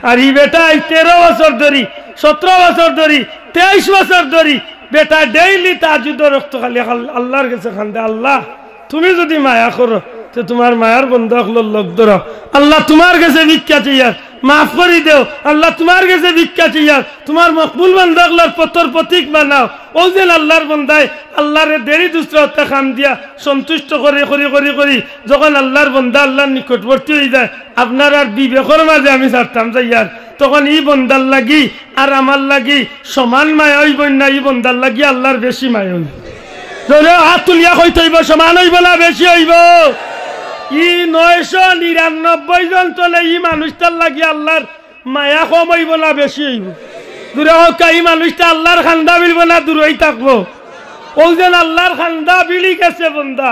A: আর ই বেটা 13 বছর ধরি 17 বছর ধরি 23 বছর ধরি বেটা ডেইলি তাহাজ্জুদ রক্ত খালি আল্লাহর কাছে খান্দে আল্লাহ তুমি যদি মায়া করো তো তোমার মায়ার বন্ধক লোক ধরো আল্লাহ তোমার কাছে ভিক্ষা চাইয়ার মাফ করে দেও আল্লাহ তোমার কাছে ভিক্ষা চাইয়ার তোমার মকবুল বন্ধকলার পত্তর প্রতীক বানাও ও যেন আল্লাহর বন্দায় আল্লাহরে দেরি দুসরা খাম দিয়া সন্তুষ্ট করে করি যখন আল্লাহর বন্দা আল্লাহর নিকটবর্তী হয়ে যায় আপনার আর বিবেকের মাঝে আমি ছাড়তাম যাইয়ার তখন ই বন্দার লাগি আর আমার লাগি সমান মায়া হইব না ই বন্দার লাগি আল্লাহর বেশি মায়া হইব হাত তুলিয়া কইতে হইব সমান হইব না বেশি হইব ই 999 জন চলে ই মানুষটার লাগি আল্লাহর মায়া কম হইব না বেশি হইব? দূরে হোক এই মানুষটা আল্লাহর খান্দা বিলব না দূরেই থাকবো? ও যেন আল্লাহর খান্দা বিলি গেছে বন্দা,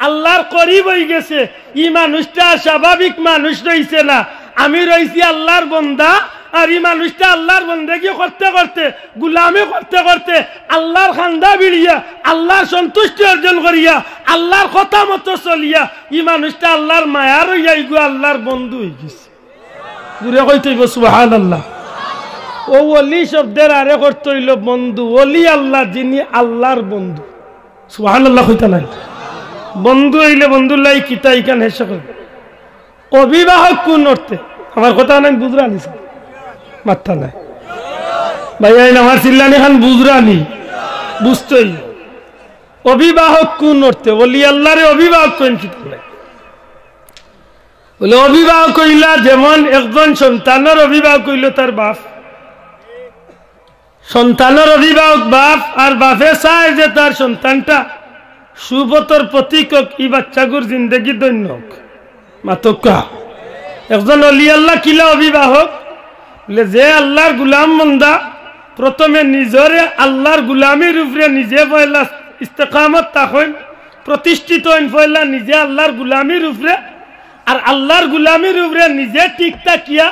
A: আল্লাহর করিব হয়ে গেছে। ই মানুষটা স্বাভাবিক মানুষ রইছে না, আমি রইছি আল্লাহর বন্দা। আর এই মানুষটা আল্লাহর বন্দেগি করতে করতে, গুলামি করতে করতে, আল্লাহর খান্দা বিড়িয়া, আল্লাহর সন্তুষ্টি অর্জন করিয়া, আল্লাহর কথা মতো চলিয়া, এই মানুষটা আল্লাহর মায়ার হইয়া ইগু আল্লাহর বন্ধু হয়ে গেছে। দূরে কইতে হইব সুবহানাল্লাহ। ও ওলি শব্দের আরে করতে হইল বন্ধু। ওলি আল্লাহ, যিনি আল্লাহর বন্ধু। সুবহানাল্লাহ কইতা নাই? বন্ধু হইলে বন্ধুল্লাহ কিতা ইকান হেসে করবে। অভিবাহক কোন অর্থে? আমার কথা নাই বুঝরা নিছে মাথা নাই ভাই, আমার চিল্লানি খান বুঝরানি বুঝতেই। অভিবাহক কোন অর্থে? ওলি আল্লাহরে অভিবাহক কেন কি বলে? অভিবাহক কইলা যেমন একজন সন্তানের অভিভাবক হইল তার বাপ, সন্তানের অভিভাবক বাপ, আর বাপে চায় যে তার সন্তানটা সুপথর প্রতীক হোক, এই বাচ্চাগুর জিন্দগি দৈন্য হোক। মাতকা একজন অলি আল্লাহ কিলা অভিভাবক বলে, যে আল্লাহর গুলাম মন্দা প্রথমে নিজরে আল্লাহর গুলামির উপরে নিজে পয়লা ইস্তেকামত থাকেন, প্রতিষ্ঠিত হইন, পয়লা নিজে আল্লাহর গুলামির উপরে, আর আল্লাহর গুলামির উপরে নিজে ঠিক থাকিয়া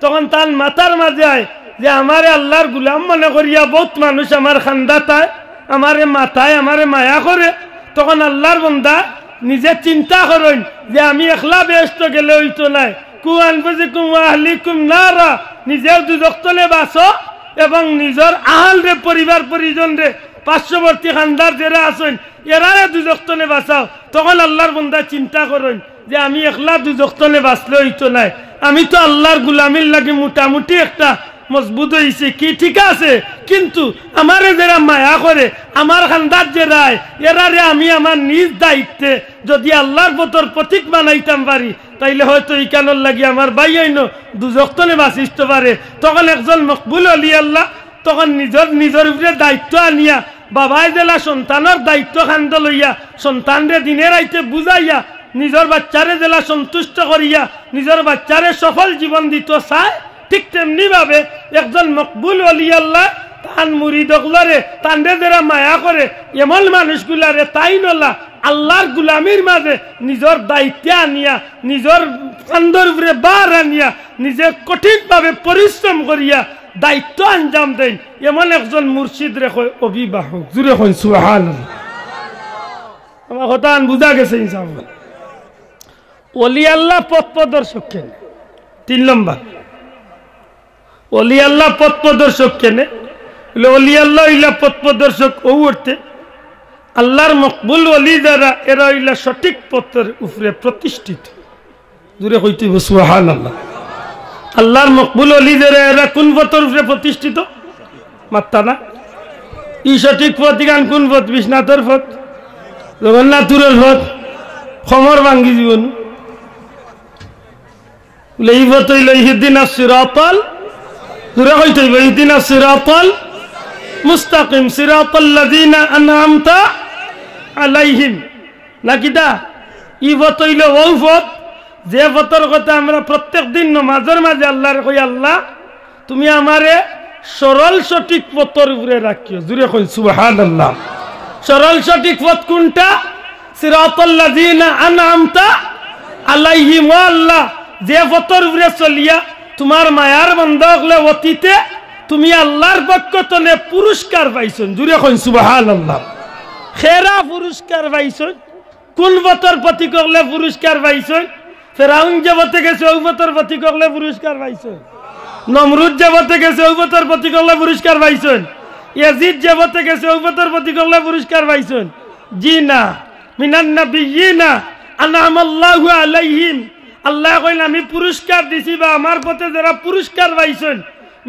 A: তখন তার মাথার মাঝে আয় যে আমারে আল্লাহর গুলাম মনে করিয়া বহুত মানুষ আমার খান্দাতায়, আমারে মাথায়, আমারে মায়া করে। তখন আল্লাহর বন্দা নিজে চিন্তা করেন যে আমি একলা বেহেশত গেলে হইতো নাই, কু আনফুসিকুম ওয়া আহলিকুম নারা, নিজের দুজকতলে বাঁচো এবং নিজের আহাল রে, পরিবার পরিজন রে, পার্শ্ববর্তী খানদার যারা আছেন এরারে দুজকতলে বাঁচাও। তখন আল্লাহর বন্দা চিন্তা করেন যে আমি একলা দুজকতলে বাঁচলে হইতো নাই, আমি তো আল্লাহর গুলামির লাগে মোটামুটি একটা মজবুত হয়েছে, কি ঠিক আছে, কিন্তু আমারে যারা মায়া করে, আমার খানদার যারা এরারে আমি আমার নিজ দায়িত্বে যদি আল্লাহর পথর প্রতীক বানাইতাম পারি, তাইলে হয়তো এই কানর লাগি আমার ভাই হইন দুজকতলে বাঁচিতে পারে। তখন একজন মকবুল অলি আল্লাহ তখন নিজের উপরে দায়িত্ব আনিয়া, বাবাই জেলা সন্তানের দায়িত্ব খান্দ লইয়া, সন্তানরে দিনের আইতে বুঝাইয়া, নিজের বাচ্চারে জেলা সন্তুষ্ট করিয়া, নিজের বাচ্চারে সফল জীবন দিত চায়। ঠিক তেমনি ভাবে একজন মকবুল অলি আল্লাহ তান মুরিদগুলারে, তান্ডে যারা মায়া করে এমন মানুষগুলারে তাই নলা আল্লাহর গুলামির মাঝে নিজের দায়িত্বে আনিয়া, নিজের কান্দর উপরে বার আনিয়া, নিজে কঠিনভাবে পরিশ্রম করিয়া দায়িত্ব আঞ্জাম দেন, এমন একজন মুর্শিদ রেখে অভিবাহক। জুড়ে কইন সুবহানাল্লাহ। আমার কথা বুঝা গেছে ইনশাআল্লাহ। ওলি আল্লাহ পথ প্রদর্শক কেন? 3 নম্বর, ওলি আল্লাহ পথ প্রদর্শক কেনে? ওলি আল্লাহ হইলা পথ প্রদর্শক ও অর্থে আল্লাহর মকবুল ওলি যারা এরা হইলা সঠিক পথের উপরে প্রতিষ্ঠিত। দূরে হইতে সুবহানাল্লাহ। আল্লাহর মকবুল ওলি যারা এরা কোন পথের উপরে প্রতিষ্ঠিত? মাত্তা না ই সঠিক পথ গান কোন পথ? বিশ্বনাথের পথ, জগন্নাথের পথ, খমর ভাঙ্গি জীবন এই পথ হইল ইহদিনাস সিরাতাল, দূরে হইতে হইব ইহদিনাস সিরাতাল মুস্তাকিম, সিরাতাল্লাযিনা আনআমতা আলাইহিম। নাকিটা ই পথ হইল ও পথ যে পথের কথা আমরা প্রত্যেক দিন নামাজের মাঝে আল্লাহরে কই, আল্লাহ তুমি আমারে সরল সঠিক পথের উপরে রাখিও। জুড়ে কই সুবহানাল্লাহ। সরল সঠিক পথ কোনটা? সিরাতাল্লাযিনা আনআমতা আলাইহিম। ও আল্লাহ, যে পথের উপরে চলিয়া তোমার মায়ার বান্দা হলে অতীতে তুমি আল্লাহর পক্ষ থেকে পুরস্কার পাইছেন। জুড়ে কইন সুবহানাল্লাহ। খেরা পুরস্কার পাইছেন। কোন পথের প্রতীক হলে পুরস্কার পাইছেন? ফেরাউন যে পথে গেছে ওই পথের প্রতীক হলে পুরস্কার পাইছেন। নমরুদ যে পথে গেছে ওই পথের প্রতীক হলে পুরস্কার পাইছেন। ইয়াজিদ যে পথে গেছে ওই পথের প্রতীক হলে পুরস্কার পাইছেন। জি না, মিনান নাবিয়িনা আনআমাল্লাহু আলাইহিম। আল্লাহ কইলেন আমি পুরস্কার দিছি বা আমার পথে যারা পুরস্কার পাইছেন,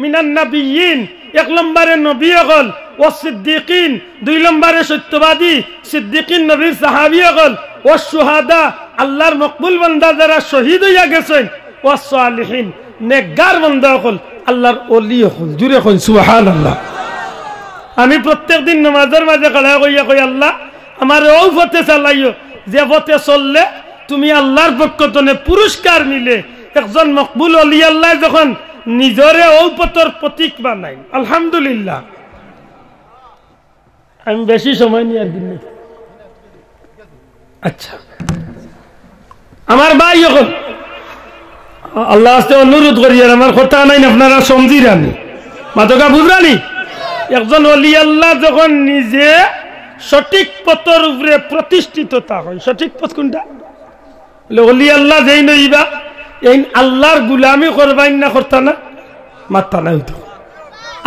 A: মিনান নাবিয়িন 1 নম্বরে নবী হল, ও সিদ্দিকিন 2 নম্বরে সত্যবাদী সিদ্দিকিন নবীর সাহাবী হল, ও শুহাদা আল্লাহর মকবুল বান্দা যারা শহীদ হইয়া গেছেন, ও সালিহিন নেককার বান্দা হল, আল্লাহর ওলি হল। জুড়ে কইন সুবহানাল্লাহ। আমি প্রত্যেক দিন নামাজের মাঝে খাড়া কইয়া কই, আল্লাহ আমার ও পথে চালাইও যে পথে চললে তুমি আল্লাহর পক্ষ থেকে পুরস্কার মিলে। একজন মকবুল অলি আল্লাহ যখন নিজরে ঔপতর প্রতীক বানাই আলহামদুলিল্লাহ আমি বেশি সময় নিয়ে একদিন নেই আচ্ছা আমার ভাই যখন আল্লাহ আস্তে অনুরোধ করি আর আমার কথা নাই আপনারা সমঝির আমি মাতকা বুঝরানি একজন ওলি আল্লাহ যখন নিজে সঠিক পথের উপরে প্রতিষ্ঠিত তা হয় সঠিক পথ কোনটা ওলি আল্লাহ যেই নইবা এই আল্লাহর গুলামি করবাইন না করতা না মাত্তা না হইতো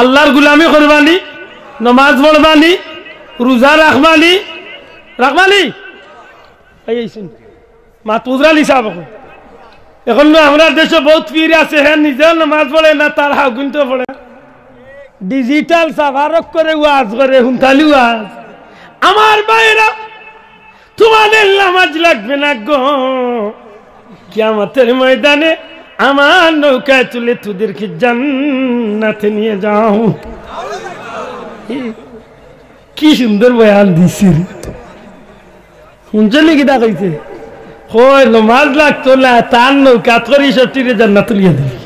A: আল্লাহর গুলামি করবানি নমাজ পড়বানি রোজা রাখবানি এইছেন মাত বুঝরানি সাহেব এখন আমরা দেশে বহুত পীর আছে হ্যাঁ নিজেও নামাজ পড়ে না তার হাগুনতে পড়ে ডিজিটাল সাভারক করে ওয়াজ করে হুনতালি ওয়াজ আমার ভাইরা তোমাদের নামাজ লাগবে না গো কিয়ামতের ময়দানে আমার নৌকায় তুলে তোদেরকে জান্নাতে নিয়ে যাও কি সুন্দর বয়ান দিছি শুনছেন কি দা কইছে কই নমাজ লাগতো না তার নৌকা করি সবটিরে জান্নাত তুলিয়ে দিবি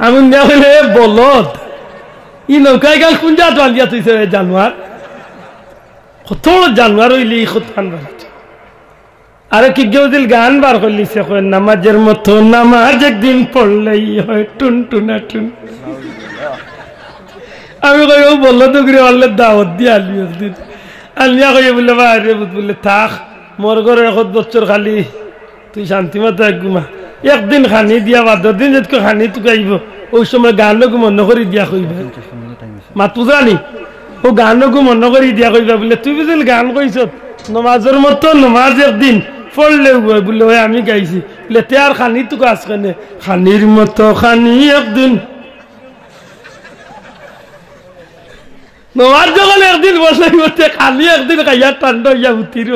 A: আমি দেখলে বলদ ই নৌকায় গাল কোন জাত বান্ধিয়া তুইছে জানোয়ার কত জানোয়ার হইলে কত আনবার আরে কি কেউ দিল গান বার করলিছে কই নামাজের মতো নামাজ একদিন পড়লেই হয় টুন টুনা টুন আমি কই ও বলদ করে আল্লাহ দাওয়াত দিয়ে আলি একদিন আলিয়া কই বলে বাইরে বলে থাক মোর ঘরে 1 বছর খালি তুই শান্তি মতো ঘুমা একদিন খানি দিয়া বাদ দিন যেত খানি তুই আইব ওই সময় গানকে মনে করি দিয়া কইবা মাতু জানি ও গানকে মনে করি দিয়া কইবা বলে তুই বুঝলি গান কইছ নমাজের মতো নমাজ একদিন পড়লে বলে ওই আমি গাইছি বলে তে আর খানি তুই আজ কেনে খানির মতো খানি একদিন নমাজ যখন একদিন বসে খালি একদিন খাইয়া টান্ড ইয়া উঠির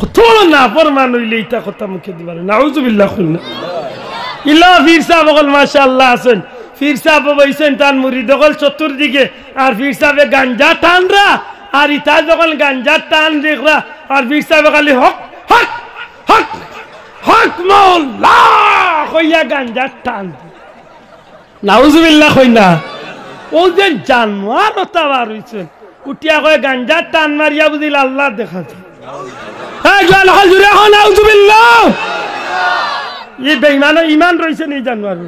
A: কত না ফরমান হইলে এটা কথা মুখে দিবার নাউজুবিল্লাহ খুলনা ইলা পীর সাহেব বল মাশাআল্লাহ আছেন পীর সাহেব বইছেন তার মুরিদ গল চতুর্দিকে আর পীর সাহেবে গাঞ্জা টানরা আর ইতা যখন গাঞ্জা টান দেখরা আর পীর সাহেব খালি হক হক হক হক মাওলা কইয়া গাঞ্জা টান নাউজুবিল্লাহ কইনা ও যে জানোয়ার ওটা বার হইছেন উঠিয়া কয় গাঞ্জা টান মারিয়া বুঝিল আল্লাহ দেখা যায় হ্যাঁ জান হল জুরে হন নাউজুবিল্লাহ এই বেঈমানো ঈমান রইছে নি জানোয়ার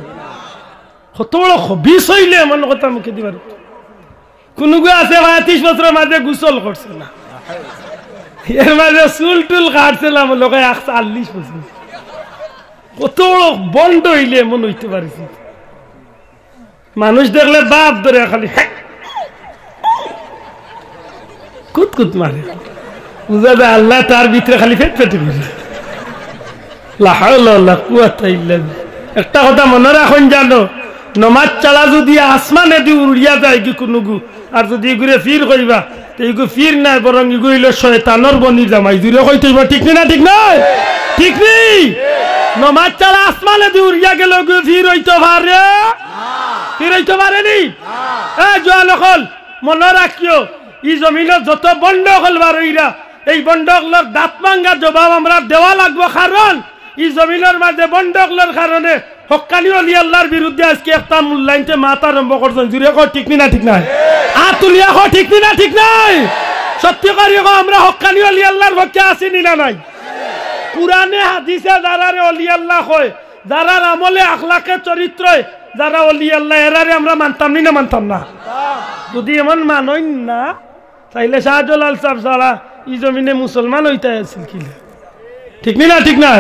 A: কত বড় খবিস হইলে এমন কথা মুখে দিবার কোন গো আছে 35 বছরের মাঝে গোসল করছে না এর মাঝে চুল টুল কাটছিলাম লোকে 40 বছর কত বড় বন্ড হইলে এমন হইতে পারিস মানুষ দেখলে বাপ ধরে খালি কুত কুত মারে বুঝা যায় আল্লাহ তার ভিতরে খালি পেট পেটে করে লা হাওলা ওয়ালা কুওয়াতা ইল্লা বিল্লাহ একটা কথা মনে রাখুন জানো নমাজ চালা যদি আসমানে দি উড়িয়া যায় কি কোনগু আর যদি ঘুরে ফির কইবা তো ইগু ফির না বরং ইগু হইল শয়তানের বনি জামাই জুরে কইতেইব ঠিক না ঠিক নয় ঠিক নেই নমাজ চালা আসমানে দি উড়িয়া গেল গু ফির হইতো পারে না ফির হইতো পারে নি এ জোয়ান হল মনে রাখিও এই জমিনে যত বন্ডকল বার হইরা এই বন্ডকলর দাঁত ভাঙ্গা জবাব আমরা দেওয়া লাগবো কারণ এই জমিনের মাঝে বন্ডকলর কারণে হক্কানি ওলি আল্লাহর বিরুদ্ধে আজকে একটা মূল্যায়নতে মাথা আরম্ভ করছেন জুড়ে কো ঠিক না ঠিক নাই আতুলিয়া কো ঠিক না ঠিক নাই সত্য করি কো আমরা হক্কানি ওলি আল্লাহর পক্ষে আসিনি না নাই কুরআনে হাদিসে যারা ওলি আল্লাহ কয় যারা আমলে আখলাকে চরিত্রে যারা ওলি আল্লাহ এরারে আমরা মানতাম না মানতাম না যদি এমন মানই না তাইলে শাহজালাল সাহেব সারা এই জমিনে মুসলমান হইতে আছিল কি ঠিক না ঠিক না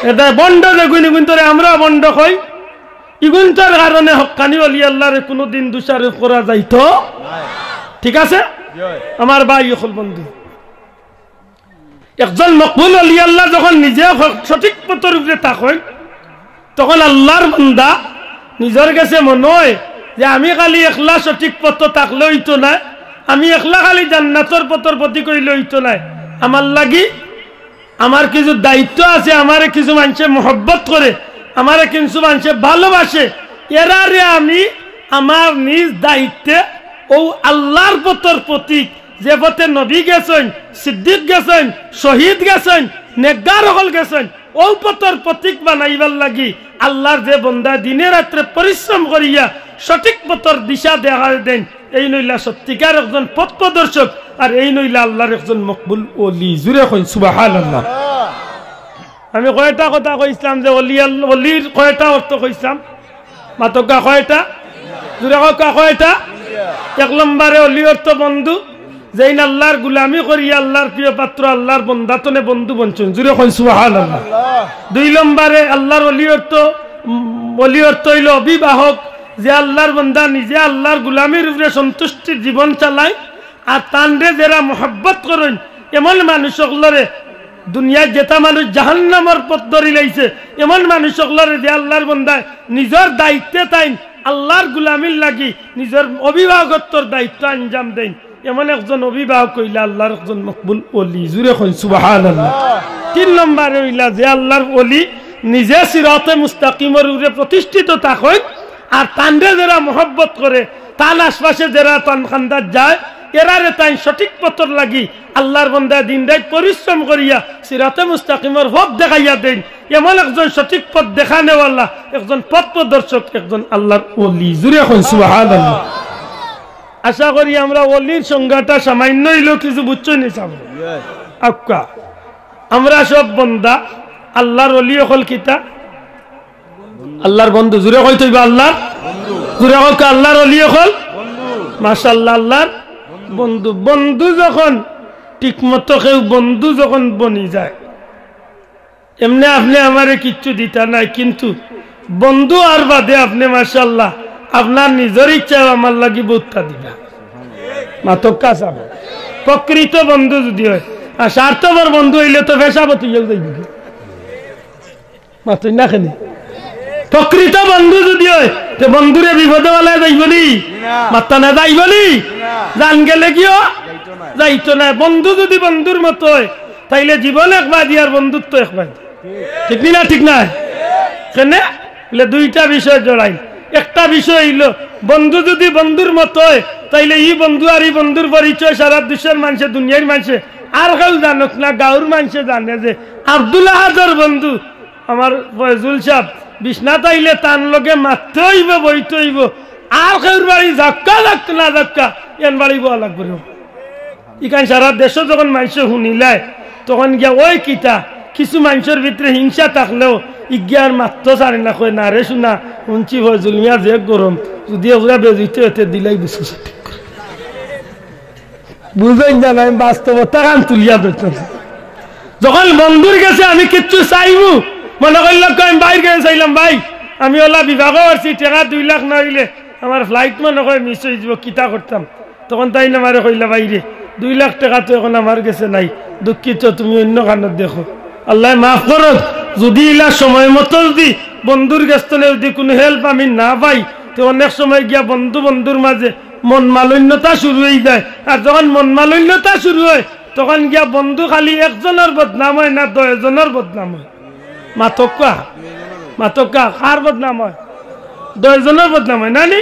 A: এটা বন্ড যেগুন ইগুন তোরে আমরা বন্ড কই ইগুন তোর কারণে হক্কানি ওলি আল্লাহরে কোনোদিন দোষারোপ করা যাইতো ঠিক আছে আমার ভাই হল বন্ধু একজন মকবুল ওলি আল্লাহ যখন নিজে সঠিক পথের উপরে থাকেন তখন আল্লাহর বান্দা নিজের কাছে মনে হয় যে আমি খালি একলা সঠিক পথ থাকলে হইতো না আমি একলা খালি জান্নাতের পথের প্রতি কইলে হইতো না আমার লাগি আমার কিছু দায়িত্ব আছে আমার কিছু মানুষে মহব্বত করে আমার কিছু মানুষে ভালোবাসে এরারে আমি আমার নিজ দায়িত্বে ও আল্লাহর পথের প্রতীক যে পথে নবী গেছেন সিদ্দিক গেছেন শহীদ গেছেন নেকগার হল গেছেন ও পথের প্রতীক বানাইবার লাগি আল্লাহর যে বন্দা দিনে রাত্রে পরিশ্রম করিয়া সঠিক পথর দিশা দেখা দেন, এই নইলা সত্যিকার একজন পথ প্রদর্শক, আর এই নইলা আল্লাহর একজন মকবুল ওলি। জুড়ে কই সুবহানাল্লাহ। আমি কয়টা কথা কইছিলাম যে অলির কয়টা অর্থ কইছিলাম, মাতকা কয়টা, জুড়ে কয়টা? এক নম্বরে অলি অর্থ বন্ধু, যেইন আল্লাহর গুলামি করিয়া আল্লাহর প্রিয় পাত্র আল্লাহর বন্ধাতনে বন্ধু বঞ্চন। জুড়ে কই সুবহানাল্লাহ। দুই নম্বরে আল্লাহর অলি অর্থ হইল অভিবাহক, যে আল্লাহর বন্দা নিজে আল্লাহর গুলামির উপরে সন্তুষ্টির জীবন চালায়, আর তানরে যারা মোহাব্বত করেন এমন মানুষ সকলরে দুনিয়ায় যেটা মানুষ জাহান্নামের পথ ধরি লাইছে, এমন মানুষ সকলরে যে আল্লাহর বন্দায় নিজের দায়িত্বে তাই আল্লাহর গুলামির লাগি নিজের অভিভাবকত্বর দায়িত্ব আঞ্জাম দেন, এমন একজন অভিভাবক হইলা আল্লাহর একজন মকবুল ওলি। জুড়ে কই সুবহানাল্লাহ। তিন নম্বরে হইলা যে আল্লাহর ওলি নিজে সিরাতে মুস্তাকিমের উপরে প্রতিষ্ঠিত থাকেন, আর তানরে যারা মোহব্বত করে, তান আশপাশে যারা তান খান্দার যায়, এরারে তাই সঠিক পথর লাগি আল্লাহর বান্দা দিন রাত পরিশ্রম করিয়া সিরাতে মুস্তাকিমের পথ দেখাইয়া দেন, এমন একজন সঠিক পথ দেখানেওয়ালা, একজন পথ প্রদর্শক, একজন আল্লাহর ওলি। জুড়ে কই সুবহানাল্লাহ। আশা করি আমরা ওলির সংজ্ঞাটা সামান্য হইলেও কিছু বুঝছই নি সামনে। আক্কা আমরা সব বন্দা আল্লাহর ওলি হল কিতা? আল্লাহর বন্ধু। জুড়ে কই তৈবা আল্লাহর জুড়ে কই আল্লাহর ওলি হল মাশাআল্লাহ আল্লাহর বন্ধু। বন্ধু যখন ঠিক মতো কেউ বন্ধু যখন বনি যায়, এমনি আপনি আমারে কিচ্ছু দিতা নাই, কিন্তু বন্ধু আর বাদে আপনি মাশাআল্লাহ আপনার নিজের ইচ্ছা আমার লাগি বুঝতা দিবা মাতকা চাব। প্রকৃত বন্ধু যদি হয়, আর স্বার্থপর বন্ধু হইলে তো পেশাবত হইয়া যাইব মাতই না খেলি। প্রকৃত বন্ধু যদি হয় তো বন্ধুরে বিপদে বেলায় যাইবনি, মাত্তা না যাইবনি, জান গেলে কিও যাইতো না। বন্ধু যদি বন্ধুর মতো হয় তাইলে জীবন একবার দিয়ার বন্ধুত্ব একবার, ঠিক না? ঠিক না? কেন বলে দুইটা বিষয় জড়াই। একটা বিষয় হইল বন্ধু যদি বন্ধুর মতো হয় তাইলে ই বন্ধু আর ই বন্ধুর পরিচয় সারা দেশের মানুষে, দুনিয়ার মানুষে আর কেউ জানুক না, গাঁর মানুষে জানে যে আব্দুল আহাদের বন্ধু আমার ফয়জুল সাহেব বিছনাত আইলে তার লগে মারতে হইব, বইতে হইব, আর কেউর বাড়ি ধাক্কা ধাক্কা না ধাক্কা এন বাড়ি বোয়া লাগবে। ইখান সারা দেশে যখন মানুষ শুনিলায় তখন গিয়া ওই কিতা কিছু মানুষের ভিতরে হিংসা থাকলেও ইজ্ঞার মাত্র চারি না কয় না রে শুনা শুনছি ফয়জুল মিয়া যে গরম, যদি ওরা বেজিতে এতে দিলাই বিশ্বাস ঠিক করে বুঝেন জানা। আমি বাস্তবতা কান তুলিয়া বেতন যখন বন্ধুর কাছে আমি কিচ্ছু চাইবো, মনে করলাম আমি বাইর গেছে চাইলাম ভাই আমি ওলা বিভাগও করছি, টাকা 2 লাখ না হইলে আমার ফ্লাইট মনে করে মিস হয়ে যাব, কিতা করতাম? তখন তাই না মারে কইলা বাইরে 2 লাখ টাকা তো এখন আমার কাছে নাই, দুঃখিত, তুমি অন্য কানত দেখো, আল্লাহ মাফ করো। যদি ইলা সময় মতো যদি বন্ধুর কাছ যদি কোনো হেল্প আমি না পাই, তো অনেক সময় গিয়া বন্ধুর মাঝে মন মালিন্যতা শুরু হয়ে যায়। আর যখন মন মালিন্যতা শুরু হয় তখন গিয়া বন্ধু খালি একজনের বদনাম হয় না 10 জনের বদনাম হয়। মাতকা কার বদনাম হয়? 10 জনের বদনাম হয় না নি?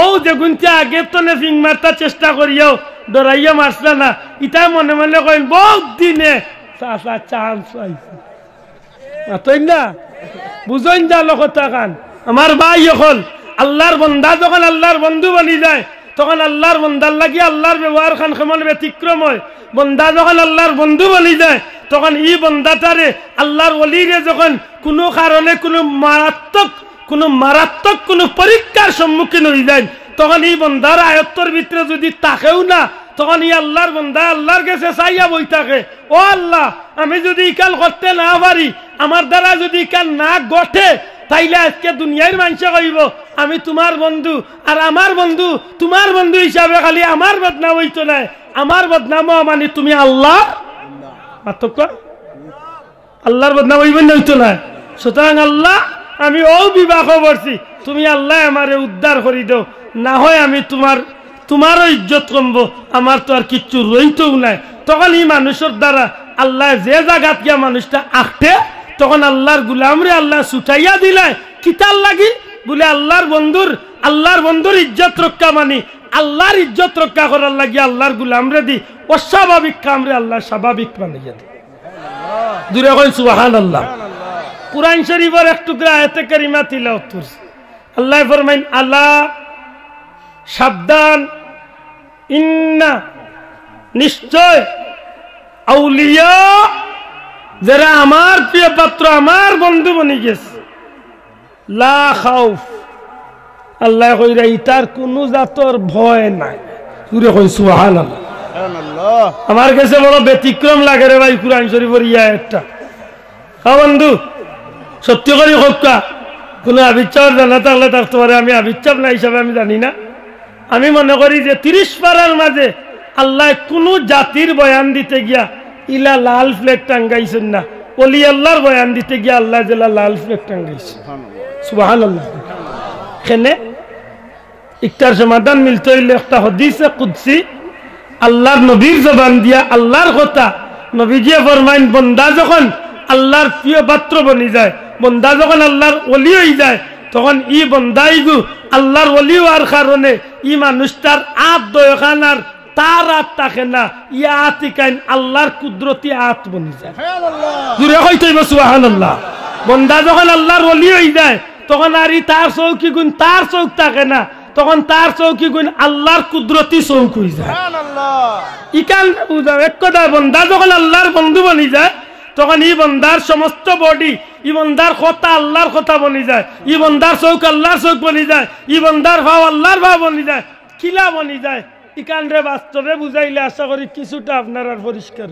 A: ও যে গুনতে আগে তো নে ফিং মারতা চেষ্টা করিয়াও ডরাইয়া মারছলা না, ইটা মনে মনে কইন বহুত দিনে চাচা চান্স পাইছে মাতই না, বুঝইন যা কথা কান। আমার ভাই হল আল্লাহর বন্দা যখন আল্লাহর বন্ধু বনি যায় তখন আল্লাহর বন্দার লাগি আল্লাহর ব্যবহার খান কেমন ব্যতিক্রম হয়। বন্দা যখন আল্লাহর বন্ধু বনি যায় তখন ই বন্দাটারে আল্লাহর ওলিরে যখন কোনো কারণে কোনো মারাত্মক কোনো পরীক্ষার সম্মুখীন হয়ে যায়, তখন এই বন্দার আয়ত্তর ভিতরে যদি তাকেও না, তখন এই আল্লাহর বন্দা আল্লাহর কাছে চাইয়া বই থাকে, ও আল্লাহ আমি যদি ইকাল করতে না পারি, আমার দ্বারা যদি ইকাল না ঘটে, তাইলে আজকে দুনিয়ার মানুষে কইব আমি তোমার বন্ধু, আর আমার বন্ধু তোমার বন্ধু হিসাবে খালি আমার বদনাম হইতো না, আমার বদনামও মানে তুমি আল্লাহ আল্লাহর বদনাম হইবেন না, হইতো না। সুতরাং আল্লাহ আমি ও বিবাহ করছি, তুমি আল্লাহ আমারে উদ্ধার করি দাও, না হয় আমি তোমারও ইজ্জত কমবো, আমার তো আর কিচ্ছু রইতেও নাই। তখন এই মানুষের দ্বারা আল্লাহ যে জায়গাত গিয়া মানুষটা আঁকতে, তখন আল্লাহর গুলামরে আল্লাহ ছুটাইয়া দিলায় কিতার লাগি বলে আল্লাহর বন্ধুর ইজ্জত রক্ষা মানি আল্লাহর ইজ্জত রক্ষা করার লাগি আল্লাহর গুলামরে দি অস্বাভাবিক কামরে আল্লাহ স্বাভাবিক বানাইয়া দি। দূরে কই সুবহানাল্লাহ। কুরআন শরীফের এক টুকরা আয়াতে কারিমা তিলাওয়াত করছে। আল্লাহ ফরমাইন আলা সাবধান, ইন্না নিশ্চয়, আউলিয়া যারা আমার প্রিয় পাত্র আমার বন্ধু বনি গেছে, লা খাউফ আল্লাহ কইরা ইতার কোন জাতর ভয় নাই। সুরে কই সুবহানাল্লাহ। আমার কাছে বড় ব্যতিক্রম লাগে রে ভাই কুরআন শরীফের ইয়া একটা। হ্যাঁ বন্ধু, সত্যি করে হক্কা কোনো আবিচ্ছাপ জানা থাকলে থাকতে পারে, আমি আবিচ্ছাপ না হিসাবে আমি জানি না। আমি মনে করি যে 30 পারার মাঝে আল্লাহ কোন জাতির বয়ান দিতে গিয়া ইলা লাল ফ্লেগ টাঙ্গাইছেন না, ওলি আল্লাহর বয়ান দিতে গিয়া আল্লাহ জেলা লাল ফ্লেগ টাঙ্গাইছে। সুবহানাল্লাহ। এখানে একটার সমাধান মিলতে হইলে একটা হাদিসে কুদসি আল্লাহর নবীর জবান দিয়া আল্লাহর কথা নবীজি ফরমাইন, বন্দা যখন আল্লাহর প্রিয় পাত্র বনি যায়, বন্দা যখন আল্লাহর ওলি হয়ে যায়, তখন ই বন্দাইগু আল্লাহর ওলি হওয়ার কারণে ই মানুষটার আত দয়খানার তার আত থাকে না, ইয়া আতিকাইন আল্লাহর কুদরতি আত বনি যায়। জুড়ে হইতে হইব সুবহানাল্লাহ। বন্দা যখন আল্লাহর ওলি হয়ে যায় তখন আর ই তার চৌকি গুণ তার চৌক থাকে না, তখন তার চৌকি গুণ আল্লাহর কুদরতি চৌক হয়ে যায়। ইকান এক কথা, বন্দা যখন আল্লাহর বন্ধু বনি যায় তখন ই বন্দার সমস্ত বডি, ই বন্দার কথা আল্লাহর কথা বনি যায়, ই বন্দার চৌক আল্লাহর চৌক বনি যায়, ই বন্দার ভাব আল্লাহর ভাব বনি যায়, কিলা বনি যায়। ইকান রে বাস্তবে বুঝাইলে আশা করি কিছুটা আপনার আর পরিষ্কার।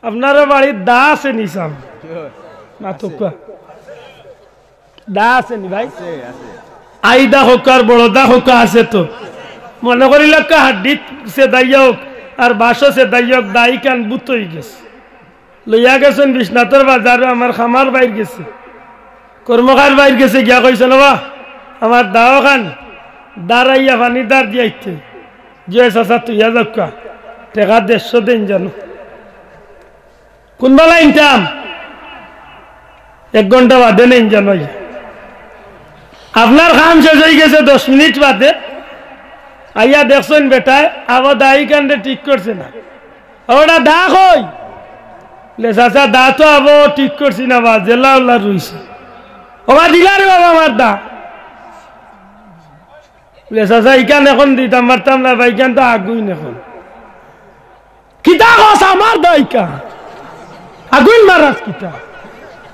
A: আপনারা বাড়ির দা আছে নিসাম না তো দা আছে নি ভাই? আইদা হোক আর বড়দা হোক আছে তো, মনে করিল হাড্ডিত সে দাইয়া হোক আর বাসো সে দাইয়া হোক, দাই কান বুত হয়ে গেছে, লইয়া গেছেন বিশ্বনাথের বাজারে, আমার খামার বাইর গেছে, কর্মকার বাইর গেছে, গিয়া কইছে না আমার দাও খান দাঁড়াইয়া পানি দাঁড় দিয়াইতে যে চাচা তুইয়া যাক্কা টেকা 150 দিন জানো কোন বেলা ইনকাম 1 ঘন্টা বাদে নেই জানো, আপনার কাম শেষ হয়ে গেছে 10 মিনিট বাদে আইয়া দেখছেন বেটায় আবার দায়ী কান্দে ঠিক করছে না, ওটা দা কই লে চাচা দা তো আবো ঠিক করছি না, বা জেলা উল্লা রুইছে ওবা দিলা রে বাবা আমার দা লে চাচা ইকান এখন দিতাম মারতাম না ভাই, ইকান তো আগুই এখন কিতা কস আমার দা ইকান আগুন মারাস কিতা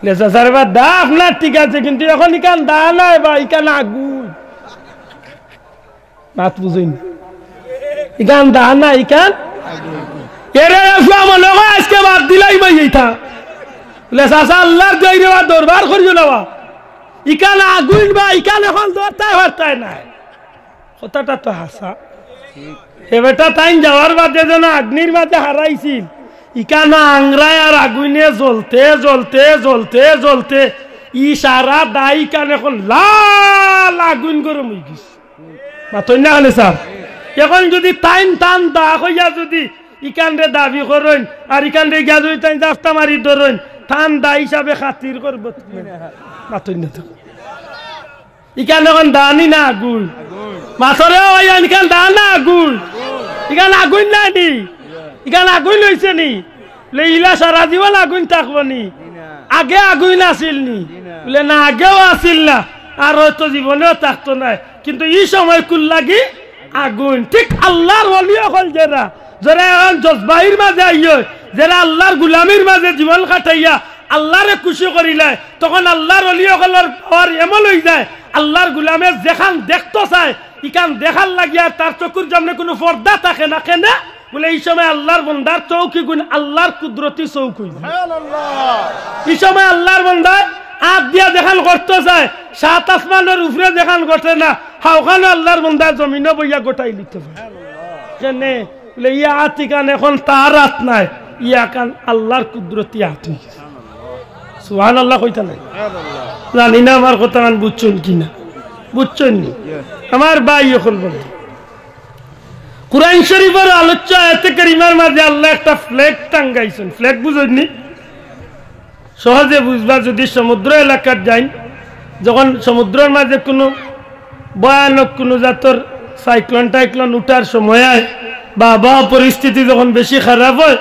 A: লে চাচা রে বা দা আপনার ঠিক আছে, কিন্তু এখন ইকান দা নাই বা ইকান আগুন মাত বুঝুন, ইকান দা না ইকান এরে মনে হয় আজকে বাদ দিলাই ভাই এইটা লে চাচা আল্লাহর জয়রে বা দরবার করিও না, ইকান আগুন বা ইকান এখন দরতায় হরতায় নাই, কথাটা তো হাসা। হে বেটা তাই যাওয়ার বাদে যেন আগ্নির মাঝে হারাইছিল, ইকানা আংরায় আর আগুনে জ্বলতে জ্বলতে জ্বলতে জ্বলতে ই সারা দাই কান এখন লাল আগুন গরম হয়ে গেছে, মাতই না হলে স্যার। এখন যদি টাইম টান দা হইয়া যদি ইকান রে দাবি করেন আর ইকান রে গিয়া যদি তাই রাস্তা মারি ধরেন, টান দা হিসাবে খাতির করবো, মাতই না তো ইকান এখন দানি না আগুন মাছরে ইকান দা না আগুন, ইকান আগুন না নি, ইকান আগুন লইছে নি ইলা সারা জীবন আগুন থাকবো নি, আগে আগুন আসিল নি বলে না, আগেও আসিল না আর হয়তো জীবনেও থাকতো না, কিন্তু এই সময় কুল লাগি আগুন। ঠিক আল্লাহর ওলি হল যারা যারা এখন জজবাহির মাঝে আইয়, যারা আল্লাহর গুলামির মাঝে জীবন কাটাইয়া আল্লাহরে খুশি করিলায়, তখন আল্লাহর ওলি হলের পাওয়ার এমন হয়ে যায়, আল্লাহর গুলামের যেখান দেখতো চায় ইকান দেখার লাগিয়া তার চকুর সামনে কোনো পর্দা থাকে না, কেন বলে এই সময় আল্লাহর বন্দার চৌকি গুণ আল্লাহর কুদরতি চৌক হইল। এই সময় আল্লাহর বন্দার আপ দিয়া দেখান করতে চায়, 7 আসমানের উপরে দেখান ঘটে না, হাওখানে আল্লাহর বন্দার জমিনে বইয়া গোটাই লিতে পারে, কেন বলে ইয়া আতি কান এখন তার হাত নাই, ইয়া কান আল্লাহর কুদরতি হাত। সুবহানাল্লাহ কইতা নাই, জানি না আমার কথা বুঝছেন কিনা, বুঝছেন নি আমার ভাই এখন বলে কুরআন শরীফের আলোচ্য আয়াতে কারিমার মাঝে আল্লাহ একটা ফ্ল্যাগ টাঙ্গাইছেন। ফ্ল্যাগ বুঝেননি? সহজে বুঝবা যদি সমুদ্র এলাকার যাই, যখন সমুদ্রের মাঝে কোনো ভয়ানক কোনো জাতর সাইক্লোন টাইক্লোন উঠার সময় হয় বা আবহাওয়া পরিস্থিতি যখন বেশি খারাপ হয়,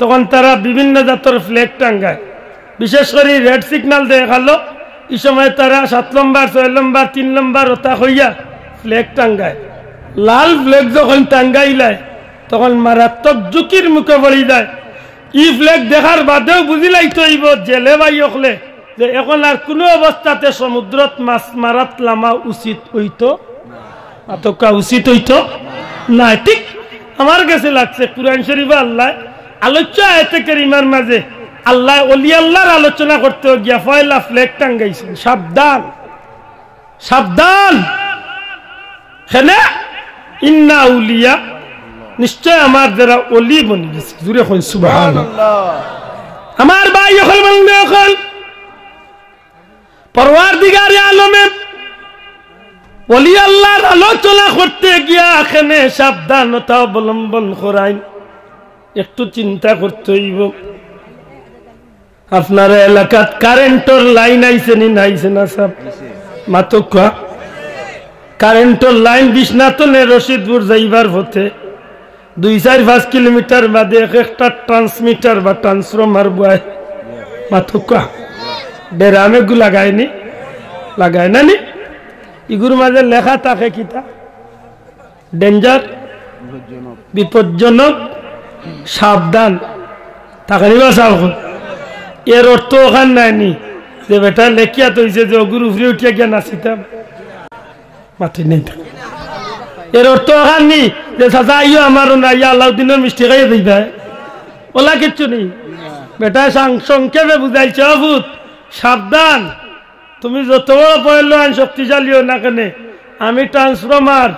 A: তখন তারা বিভিন্ন জাতর ফ্ল্যাগ টাঙ্গায়। বিশেষ করে রেড সিগন্যাল দেখালো এই সময় তারা 7 নম্বর 6 নম্বর 3 নম্বর ওটা হইয়া ফ্ল্যাগ টাঙ্গায় লাল ফ্ল্যাগ যখন টাঙ্গাইলায় তখন মারাত্মক ঝুঁকির মুখে পড়ে যায় ই ফ্ল্যাগ দেখার বাদেও বুঝিলাইতে হইব জেলে ভাই হলে যে এখন আর কোনো অবস্থাতে সমুদ্রত মাছ মারাত লামা উচিত হইতো আতকা উচিত হইতো না ঠিক আমার কাছে লাগছে কুরআন শরীফে আল্লাহ আলোচ্য আয়াতে কারিমার মাঝে আল্লাহ ওলি আল্লাহর আলোচনা করতে গিয়া ফয়লা ফ্ল্যাগ টাঙ্গাইছেন সাবধান সাবধান হেনে ইন্না আউলিয়া নিশ্চয় আমার যারা ওলি বনি গেছে জুড়ে হন সুবহানাল্লাহ আমার ভাই হল বন্ধু হল পরওয়ারদিগারে আলমে ওলি আল্লাহর আলোচনা করতে গিয়া এখানে সাবধানতা অবলম্বন করাই একটু চিন্তা করতে হইব আপনার এলাকাত কারেন্টর লাইন আইছে নি নাইছে না সব মাতকা কারেন্টর লাইন বিশ্বনাথনে রশিদপুর যাইবার পথে 2-4-5 কিলোমিটার বাদে একটা ট্রান্সমিটার বা ট্রান্সফরমার বয় মাতকা ডেরামে গু লাগায়নি লাগায় না নি ইগুর মাঝে লেখা থাকে কিতা ডেঞ্জার বিপজ্জনক সাবধান থাকানি বা সাব এর অর্থ ওখান নাইনি যে বেটা লেখিয়া তৈছে যে অগুর উপরে উঠিয়া গিয়া নাচিতাম মাটি নেই এর অর্থ ওখান নি যে চাচা আইও আমারও না ইয়া আল্লাউদ্দিনের মিষ্টি খাইয়ে দিবা ওলা কিচ্ছু নেই বেটা সংক্ষেপে বুঝাইছে অভূত সাবধান তুমি যত বড় পয়লান শক্তিশালীও না কেন আমি ট্রান্সফরমার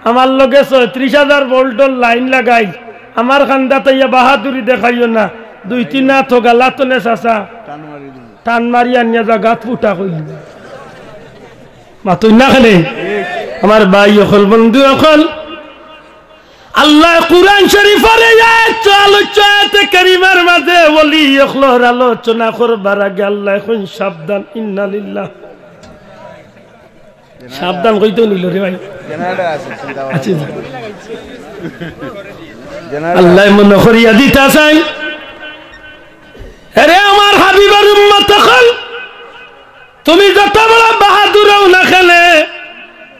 A: আমার লগে 36,000 ভোল্টের লাইন লাগাই আমার খান্দাতে ইয়া বাহাদুরি দেখাইও না 2-3 হাত গালা তনে চাচা টান মারি আনিয়া জাগাত ফুটা কইল মাতুই না কেন আমার ভাই অকল বন্ধু অকল আল্লাহ কুরআন শরীফের আয়াতে কারিমার মাঝে ওলি অকলর আলোচনা করবার আগে আল্লাহ এখন সাবধান ইন্না লিল্লাহ সাবধান কইতো নিল রে ভাই আল্লাহ মনে করিয়া দিতা চাই আরে আমার হাবিবের উম্মত অকল তুমি যত বড় বাহাদুর হও না খেলে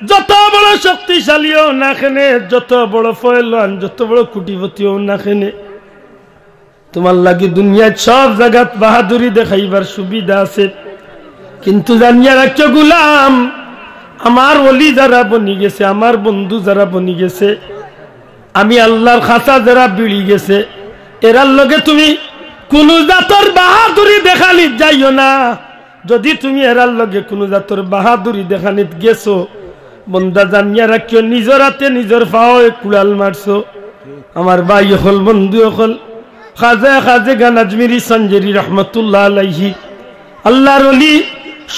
A: যত বড় শক্তিশালীও না খেনে যত বড় ফয়লান যত বড় কোটিপতিও না খেনে তোমার লাগি দুনিয়ার সব জায়গাত বাহাদুরি দেখাইবার সুবিধা আছে কিন্তু জানিয়া রাখছো গোলাম আমার ওলি যারা বনি গেছে আমার বন্ধু যারা বনি গেছে আমি আল্লাহর খাসা যারা বিড়ি গেছে এরার লগে তুমি কোন জাতর বাহাদুরি দেখালি যাইও না যদি তুমি এরার লগে কোন জাতর বাহাদুরি দেখানিত গেছো বন্দা জানিয়া রাখিও নিজের হাতে নিজের পাওয়ে কুড়াল মারছো আমার ভাই হল বন্ধু হল খাজা খাজে গান আজমিরি সঞ্জেরি রহমতুল্লাহ আলাইহি আল্লাহর ওলি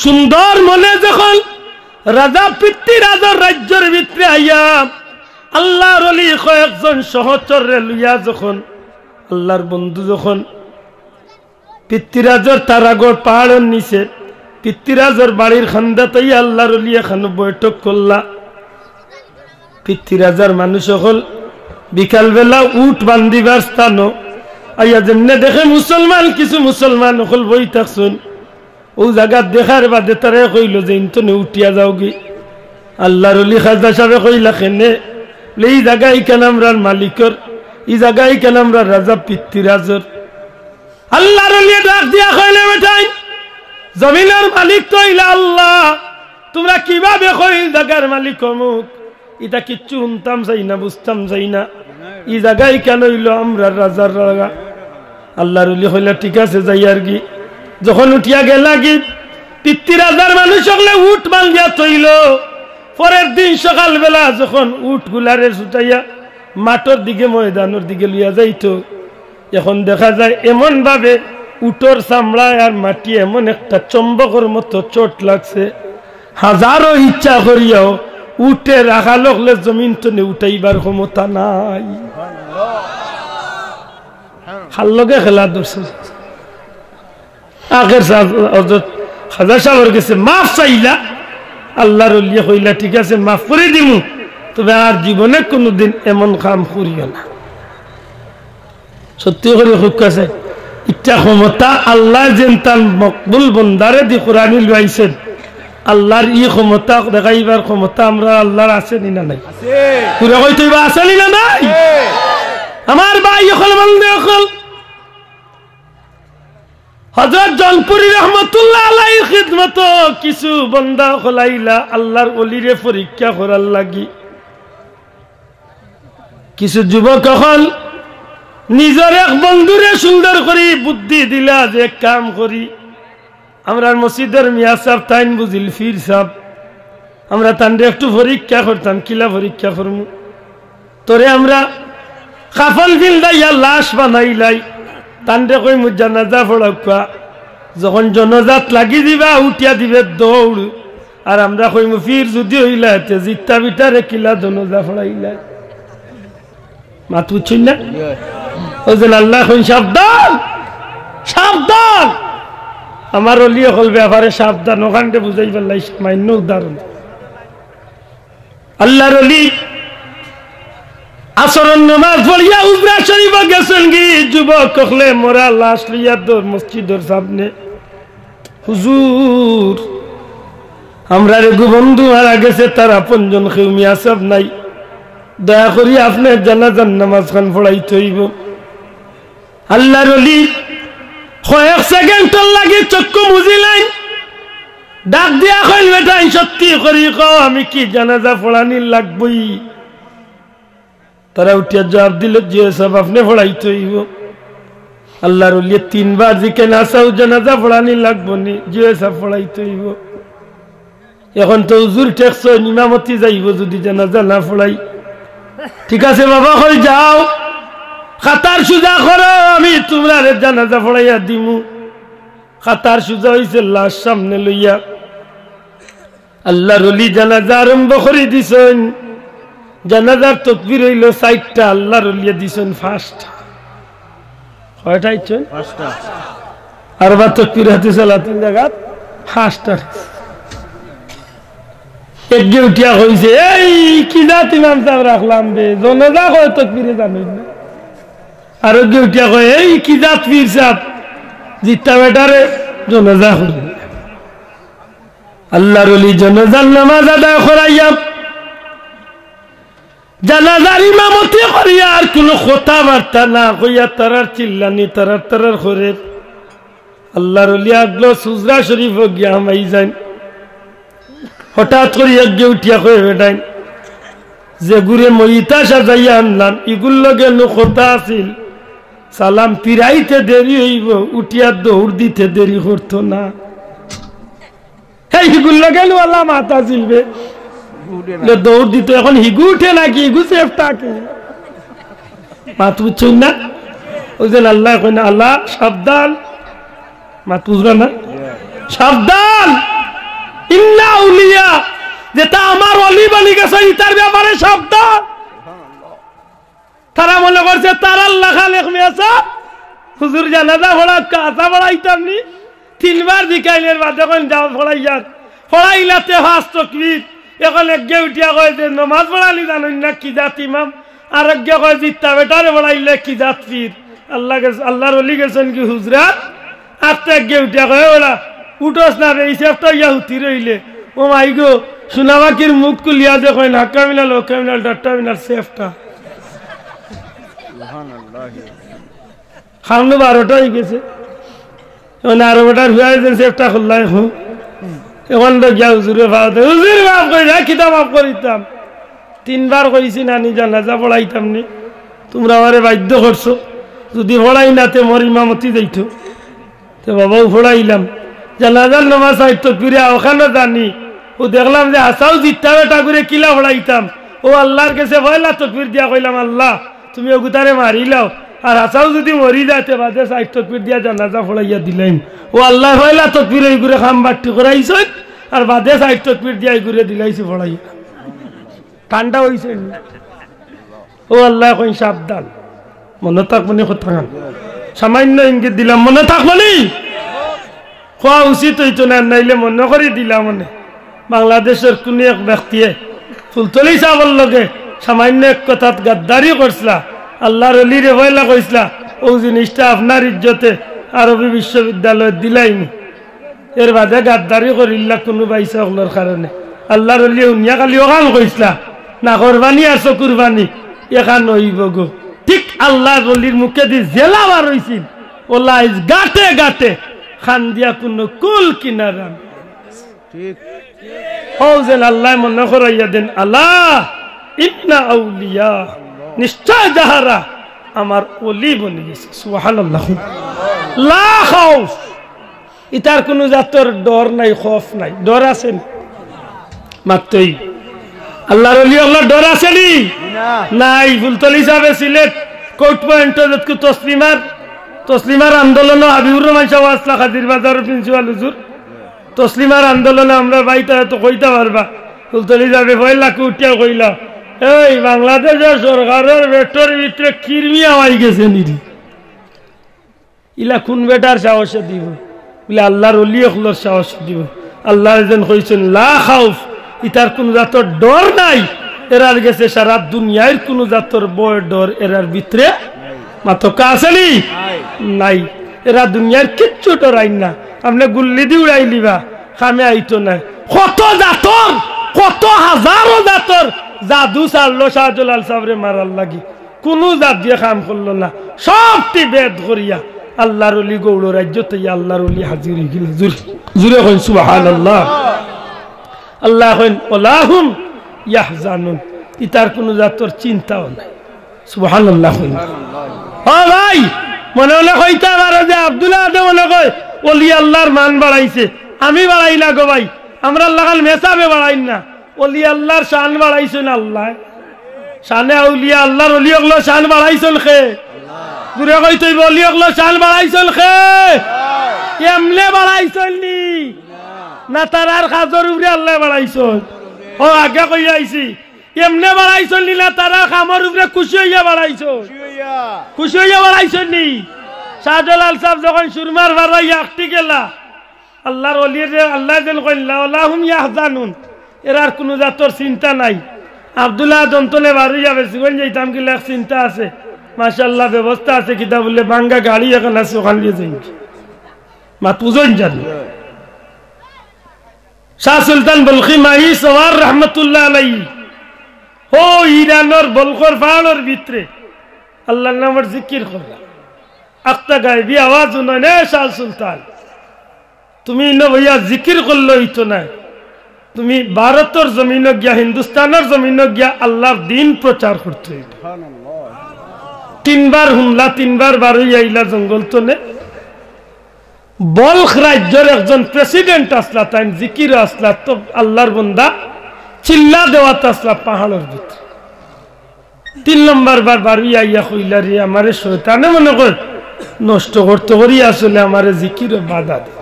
A: সুন্দর মনে যখন রাজা পৃথ্বীরাজের রাজ্যের ভিতরে আইয়া আল্লাহর ওলি কয়েকজন সহচরে লইয়া যখন আল্লাহর বন্ধু যখন পৃথ্বীরাজের তারাগড় পাহাড়ের নিচে পৃথ্বীরাজের বাড়ির খান্দাতেই আল্লাহর ওলি এখানে বৈঠক করলা পৃথ্বীরাজার মানুষ হল বিকালবেলা উঠ বান্ধিবার স্থানও আইয়া যেমনে দেখে মুসলমান কিছু মুসলমান হল বই থাকছুন ও জায়গা দেখার বাদে তারা কইল যে ইন্তনে উঠিয়া যাও গি আল্লাহর ওলি খাজা সাহেব কইলা খেনে এই জায়গায় কেন আমরা মালিকর এই জায়গায় কেন আমরা রাজা পৃথ্বীরাজর আল্লাহর ওলি ডাক দিয়া কইলে বেটাই জমিনের মালিক তো ইলা আল্লাহ তোমরা কিভাবে কই জায়গার মালিক অমুক এটা কিচ্ছু শুনতাম চাই না বুঝতাম চাই না এই জায়গায় কেন হইল আমরা রাজার রাজা আল্লাহর ওলি হইলা ঠিক আছে যাই আর কি যখন উঠিয়া গেলা কি পৃথ্বীরাজার মানুষ হলে উঠ বান্ধিয়া তৈল পরের দিন সকালবেলা যখন উঠ গুলারে ছুটাইয়া মাঠের দিকে ময়দানের দিকে লইয়া যাইতো এখন দেখা যায় এমন ভাবে উটোর চামড়ায় আর মাটি এমন একটা চম্বকের মতো চোট লাগছে হাজারো ইচ্ছা করিয়াও উঠে রাখা লোকলে জমিন টনে উঠাইবার ক্ষমতা নাই হাল লগে খেলা ধরছে আগের খাজা সাহেবের কাছে মাফ চাইলা আল্লাহর ওলি কইলা ঠিক আছে মাফ করে দিমু তবে আর জীবনে কোনোদিন এমন কাম করিও না সত্যি করে খুব কাছে ইচ্ছা ক্ষমতা আল্লাহ যেন তার মকবুল বন্দারে দি কোরআন লইছেন আল্লাহর ই ক্ষমতা দেখাইবার ক্ষমতা আমরা আল্লাহর আছে না নাই পুরো কইতেইবা আছে না নাই আমার ভাই হল বন্ধু হল হযরত জলপুরি রহমাতুল্লাহ আলাইহির খিদমত কিছু বান্দা হলাইলা আল্লাহর ওলিরে পরীক্ষা করার লাগি কিছু যুবক হল নিজের এক বন্ধুরে সুন্দর করে বুদ্ধি দিলা যে কাম করি আমরা মসজিদের মিয়া সাহেব তাইন বুঝিল ফির সাহেব আমরা তান্ডে একটু পরীক্ষা করতাম কিলা পরীক্ষা করমু তোরে আমরা কাফল বিল দাইয়া লাশ বানাইলাই তান্ডে কই মু জানাজা পড়াকা যখন জনজাত লাগি দিবা উঠিয়া দিবে দৌড় আর আমরা কইমু ফির যদি হইলা তে জিত্তা বিটারে কিলা জনজা পড়াইলা মাত বুঝছেন না ওজন আল্লাহ কই সাবধান সাবধান আমার ওলি হল ব্যাপারে সাবধান ওখানটা বুঝাই পারলাই সামান্য উদাহরণ আল্লাহর ওলি আসরের নামাজ পড়িয়া উমরা শরীফ গেছেন কি যুবক কখলে মোরা লাশ লইয়া দৌড় মসজিদের সামনে হুজুর আমরা রে বন্ধু মারা গেছে তার আপনজন কেউ মিয়া সব নাই দয়া করি আপনার জানাজার নামাজ খান পড়াইতে হইব আল্লাহর ওলি কয়েক সেকেন্ড লাগে চক্ষু মুজিলেন ডাক দিয়া কইল বেটা সত্যি করি কও আমি কি জানাজা পড়ানি লাগবই তারা উঠিয়া জবাব দিল যে সব আপনি পড়াইতে হইব আল্লাহর ওলি তিনবার জিকে নাসাও জানাজা পড়ানি লাগবো নি যে সব পড়াইতে হইব এখন তো হুজুর টেকছ ইমামতি যাইব যদি জানাজা না পড়াই ঠিক আছে বাবা কই যাও খাতার সুজা করো আমি তোমরা জানাজা পড়াইয়া দিমু খাতার সুজা হইছে লাশ সামনে লইয়া আল্লাহর ওলি জানাজা আরম্ভ করে দিছেন জানাজার তাকবীর হইল 4টা আল্লাহর ওলি দিছেন 5টা কয়টা ইচ্ছেন 5টা আর বা তাকবীর হাতে সালাতের জায়গা 5টা একগে উঠিয়া কইছে এই কি জাত ইমাম সাহেব রাখলাম বে জানাজা কয় তাকবীরে জানেন না আর একগে উঠিয়া কয় এই কি জাত পীর সাহেব জিত্তা বেটারে জানাজা করি আল্লাহর ওলি জানাজার নামাজ আদায় করাইয়া জানাজার ইমামতি করিয়া আর কোনো কথা বার্তা না কইয়া তারার চিল্লানি তারার করে আল্লাহর ওলি আগলো সুজরা শরীফ গিয়া হামাই যান হঠাৎ করে একগে উঠিয়া কয়ে বেটাইন যে গুরে মইতা সাজাইয়া আনলাম ইগুল লগে নো কথা আছিল সালাম পিরাইতে দেরি হইব উঠিয়া দৌড় দিতে দেরি করতো না হিগুল লগে নো আল্লাহ মাতা ছিলবে দৌড় দিত এখন হিগু উঠে নাকি হিগু সেফটাকে মাত বুঝছেন না ওই যে আল্লাহ কই না আল্লাহ সাবধান মাত বুঝরা না সাবধান ইন্না আউলিয়া যেটা আমার ওলি বনি গেছে ইতার ব্যাপারে সাবধান তারা মনে করছে তার আল্লাহ খালেক মিয়াসা হুজুর জানাজা পড়া কাঁচা পড়াইতাম নি 3বার বিকাইলের বাদে কোন যাও পড়াইয়ার পড়াইলাতে 5 তাকবীর এখন একগে উঠিয়া কয় যে নামাজ পড়ালি জানেন না কি জাত ইমাম আর একগে কয় জিত্তা বেটারে পড়াইলে কি জাত পীর আল্লাহর ওলি গেছেন কি হুজরাত আত্মা একগে উঠিয়া কয় ওরা উঠোস না রে হিসাবটা ইয়া হুতি রইলে ও মাই গো সোনাবাকির মুখ কুলিয়া যে কয় না কামিনাল ও কামিনাল ডাক্তামিনাল সেফটা সামনে 12টা হয়ে গেছে এখন 12টার হুয়াই যে সেফটা খুললাই হো এখন তো গিয়া হুজুরে ভাবতে হুজুর মাফ করি না কিতা মাফ করিতাম 3বার কইছি না নি জানাজা পড়াইতাম নি তোমরা আমারে বাধ্য করছো যদি পড়াই না তে মোর ইমামতি যাইতো তো বাবাও পড়াইলাম জানাজার নামাজ হয়তো ফিরে ওখানে জানি ও দেখলাম যে আসাও জিত্তা বেটা করে কিলা পড়াইতাম ও আল্লাহর কাছে পয়লা তকবীর দিয়া কইলাম আল্লাহ তুমি ওগুতারে মারিলাও আর আসাও যদি মরি যাইতে বাদে 4 তকবীর দিয়া জানাজা পড়াইয়া দিলাম ও আল্লাহ পয়লা তকবীর এই করে খাম বাট্টি করাইছ আর বাদে 4 তকবীর দিয়া এই করে দিলাইছি পড়াইয়া ঠান্ডা হইছে ও আল্লাহ কই সাবধান মনে থাকবনি কথা সামান্য ইঙ্গিত দিলাম মনে থাকবনি খোয়া উচিত হইতো না নাইলে মনে করি দিলাম মনে বাংলাদেশের কোন এক ব্যক্তিয়ে ফুলতলি চাবল লগে সামান্য এক কথাত গাদ্দারি করছিলা আল্লাহর ওলিরে ভয়লা কইসলা ও জিনিসটা আপনার ইজ্জতে আরবি বিশ্ববিদ্যালয় দিলাইনি এর বাদে গাদ্দারি করিল্লা কোনো বাইসা হলোর কারণে আল্লাহর ওলি উনিয়া খালি ওখান কইসলা না কোরবানি আর কুরবানি এখান হইব গো ঠিক আল্লাহর ওলির মুখে দিয়ে জেলা বার হইছিল ওলা গাটে গাটে খান দিয়া কোনো কুল কিনারা ঠিক হৌজেন আল্লাহ মনে করাইয়া দেন আল্লাহ ইন্না আউলিয়া নিশ্চয় যাহারা আমার ওলি বনে গেছে সুবহানাল্লাহ লা খাউফ ইতার কোনো জাতর ডর নাই খৌফ নাই ডর আছেন মাত্রই আল্লাহর ওলি আল্লাহ ডর আছেনি নাই ফুলতলি সাহেব সিলেট কোর্ট পয়েন্ট যতকু তসলিমার আন্দোলন হাবিবুর রহমান সাহেব আসলা খাদির বাজার প্রিন্সিপাল হুজুর তসলিমার আন্দোলনে আমরা বাইতা তো কইতে পারবা ফুলতলি যাবে পয়লা উঠিয়া কইলা এই বাংলাদেশের সরকারের বেটার ভিতরে কিরমি আওয়াই গেছে নিরি ইলা কোন বেটার সাহসে দিব বলে আল্লাহর ওলি হলোর সাহস দিব আল্লাহ যেন কইছেন লা খাউফ ইতার কোন জাতর ডর নাই এরার গেছে সারা দুনিয়ার কোন জাতর বড় ডর এরার ভিতরে মাত্র কাছেনি নাই এরা দুনিয়ার কিচ্ছু ডরাই না আপনি গুল্লি দিয়ে উড়াই লিবা খামে আইতো না কত জাতর কত হাজারো জাতর জাদু চাললো শাহজালাল সাবরে মারার লাগি কোন জাত দিয়ে কাম করলো না সবটি বেদ করিয়া আল্লাহর ওলি গৌড় রাজ্য থেকে আল্লাহর ওলি হাজির হয়ে গেল জুড়ে কইন সুবহানাল্লাহ আল্লাহ কইন ওয়ালাহুম ইয়াহজানুন ইতার কোন জাতর চিন্তাও নাই সুবহানাল্লাহ কইন ও ভাই মনে হলে কইতে পারো যে আব্দুল্লাহ আদম মনে কয় ওলি আল্লাহর মান বাড়াইছে আমি বাড়াই না গো ভাই আমরা লাগাল মেসাবে বাড়াই না ওলি আল্লাহর শান বাড়াইছেন আল্লাহ শানে আউলিয়া আল্লাহর ওলি ওগুলো শান বাড়াইছেন খে দূরে কইতে ওলি ওগুলো শান বাড়াইছেন খে এমনে বাড়াইছেন নি না তারার খাজর উপরে আল্লাহ বাড়াইছেন ও আগে কই আইছি এমনে বাড়াইছেন নি না তারা খামর উপরে খুশি হইয়া বাড়াইছো খুশি হইয়া বাড়াইছেন নি শাহজালাল সাহেব যখন সুরমার বাড়াইয়া একটি গেলা আল্লাহর ওলির আল্লাহ যেন কইলা ওয়ালাহুম ইয়াহজানুন এরার কোনো জাতর চিন্তা নাই আব্দুল্লাহ দন্তলে বাড়ি যাবে সিগন যাইতাম কি লাখ চিন্তা আছে মাশাআল্লাহ ব্যবস্থা আছে কিতা বললে বাঙ্গা গাড়ি এখন আছে ওখান দিয়ে যাই মা পুজন জানি শাহ সুলতান বলখি মাহি সওয়ার রহমতুল্লাহ আলাইহি ও ইরানের বলখর পাহাড়ের ভিতরে আল্লাহর নামের জিকির করলা আক্তা গায়বী আওয়াজ শুনে নে শাহ সুলতান তুমি ন ভাইয়া জিকির করলো হইতো না তুমি ভারতের জমিন গিয়া হিন্দুস্তানের জমিন গিয়া আল্লাহর দিন প্রচার করতে হইবে তিনবার হুমলা তিনবার বারই আইলা জঙ্গল তনে বলখ রাজ্যের একজন প্রেসিডেন্ট আসলা তাই জিকির আসলা তো আল্লাহর বন্দা চিল্লা দেওয়াত আসলা পাহাড়ের ভিতরে 3 নম্বর বার বারই আইয়া কইলা রে আমারে শয়তানে মনে কর নষ্ট করতে করি আসলে আমারে জিকিরে বাধা দেয়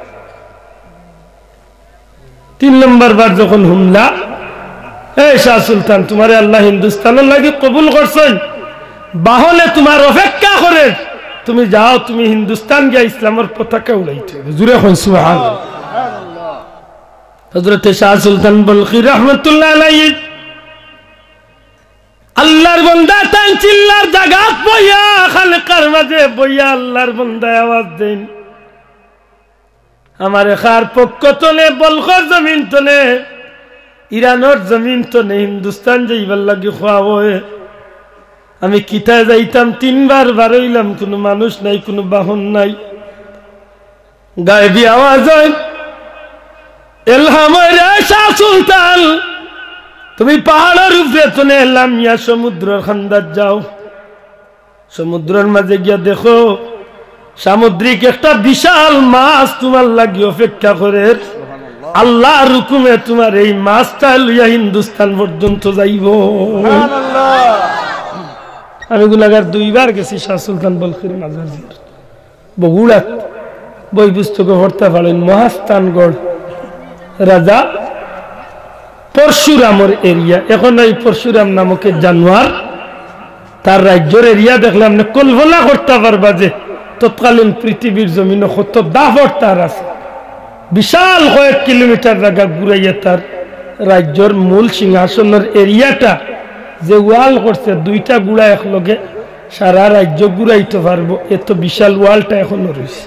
A: 3 নম্বর বার যখন হুমলা এই শাহ সুলতান তোমারে আল্লাহ হিন্দুস্তানের লাগি কবুল করছেন বাহনে তোমার অপেক্ষা করে তুমি যাও তুমি হিন্দুস্তান গিয়া ইসলামের পতাকা উড়াইতে জুড়ে হন সুবহানাল্লাহ হযরত শাহ সুলতান বলখি রাহমাতুল্লাহ আলাইহি আল্লাহর বান্দা তান চিল্লার জায়গা বইয়া খালকার মাঝে বইয়া আল্লাহর বান্দা আওয়াজ দেন আমারে খার পক্ষ তলে বলখর জমিন তলে ইরানের জমিন তলে হিন্দুস্তান যাইবার লাগি খাওয়াবে আমি কিতায় যাইতাম 3 বার বারইলাম কোনো মানুষ নাই কোনো বাহন নাই গায়েবী আওয়াজ হয় এলহাম রে শাহ সুলতান তুমি পাহাড়ের উপরে তলে লামিয়া সমুদ্রের খান্দার যাও সমুদ্রের মাঝে গিয়া দেখো সামুদ্রিক একটা বিশাল মাছ তোমার লাগি অপেক্ষা করে আল্লাহর হুকুমে তোমার এই মাছটা লইয়া হিন্দুস্তান পর্যন্ত যাইব আমি গুনাহগার 2 বার গেছি শাহ সুলতান বলখির মাজার জিয়ারত বগুড়া বই পুস্তক পড়তে পারেন মহাস্থানগড় রাজা পরশুরামের এরিয়া এখন এই পরশুরাম নামক জানোয়ার তার রাজ্যের এরিয়া দেখলে আপনি কল্পনা করতে পারবা যে তৎকালীন পৃথিবীর জমিনে কত দাফট তার আছে বিশাল কয়েক কিলোমিটার জায়গা ঘুরাইয়া তার রাজ্যের মূল সিংহাসনের এরিয়াটা যে ওয়াল করছে 2টা গুড়া একলগে সারা রাজ্য ঘুরাইতে পারবো এত বিশাল ওয়ালটা এখনো রয়েছে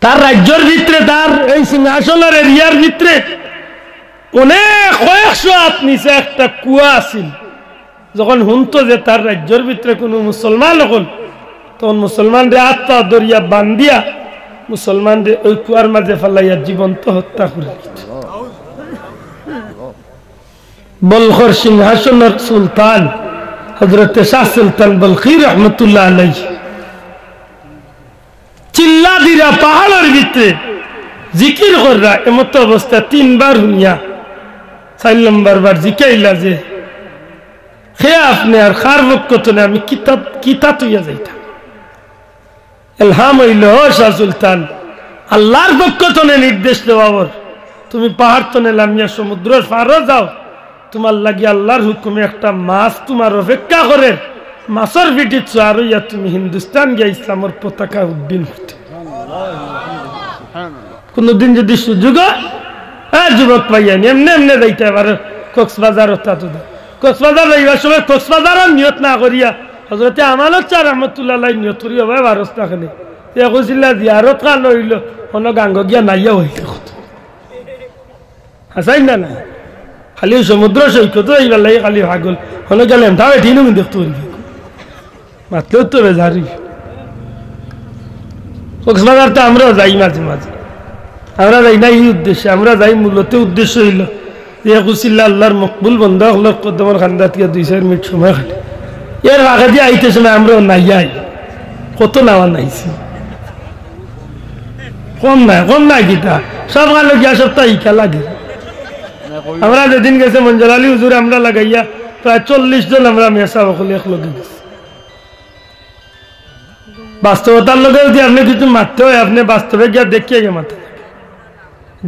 A: তার রাজ্যের ভিতরে তার এই সিংহাসনের এরিয়ার ভিতরে অনেক কয়েকশো হাত নিচে একটা কুয়া আছিল। যখন শুনতো যে তার রাজ্যের ভিতরে কোনো মুসলমান হল, তখন মুসলমানদের আত্মা দরিয়া বান্ধিয়া মুসলমানদের ওই কুয়ার মাঝে ফেলাইয়া জীবন্ত হত্যা করে দিত। বলখর সিংহাসনের সুলতান হযরতে শাহ সুলতান বলখি রহমতুল্লাহ আলাইহি চিল্লা দিরা পাহাড়ের ভিতরে জিকির কররা এমত অবস্থা 3 বার হুনিয়া 4 নম্বর বার জিকাইলা যে হে আপনি আর খার বক্তনে আমি কিতাব তুইয়া যাইতাম। এলহাম হইল শাহ সুলতান আল্লাহর বক্তনে নির্দেশ দেওয়ার তুমি পাহাড় তনে নামিয়া সমুদ্রের পাড়ে যাও, তোমার লাগি আল্লাহর হুকুমে একটা মাছ তোমার অপেক্ষা করে, মাছের ভিটি চুয়ার হইয়া তুমি হিন্দুস্তান গিয়া ইসলামের পতাকা উড্ডীন করতে। কোনদিন যদি সুযোগ হয় যুবক পাইয়ানি এমনি এমনি যাইতে পারে কক্সবাজার। কক্সবাজার যাইবার সময় কক্সবাজারের নিয়ত না করিয়া হযরতে আমানত শাহ রহমতুল্লাহ নিয়ত করিয়া ভাই ভারত না খেলে কৈছিল জিয়ারত খান হইল কোন গাঙ্গ গিয়া নাইয়া হইল হাসাই না না খালি সমুদ্র সৈকত এইবার লাগে খালি ভাগল হলে গেলাম তাও এটিও কিন্তু দেখতে পারি মাত্রেও তো বেজারি। কক্সবাজার তো আমরাও যাই মাঝে মাঝে, আমরা যাই না এই উদ্দেশ্যে, আমরা যাই মূলত উদ্দেশ্য হইল যে কুচিল্লা আল্লাহর মকবুল বন্ধ হল কদমর খান্দা থেকে 2-4 মিনিট সময় খালি এর আগে দিয়ে আইতে সময় আমরাও নাইয়াই কত নাওয়া নাইছি কম নাই গীতা সব গালো গিয়া সপ্তাহ ইকা লাগে। আমরা যেদিন গেছে মঞ্জুর আলী হুজুর আমরা লাগাইয়া প্রায় 40 জন আমরা মেসা সকলে একলগে গেছি। বাস্তবতার লগে যদি আপনি কিছু মারতে হয় আপনি বাস্তবে গিয়া দেখিয়ে গিয়ে মারতে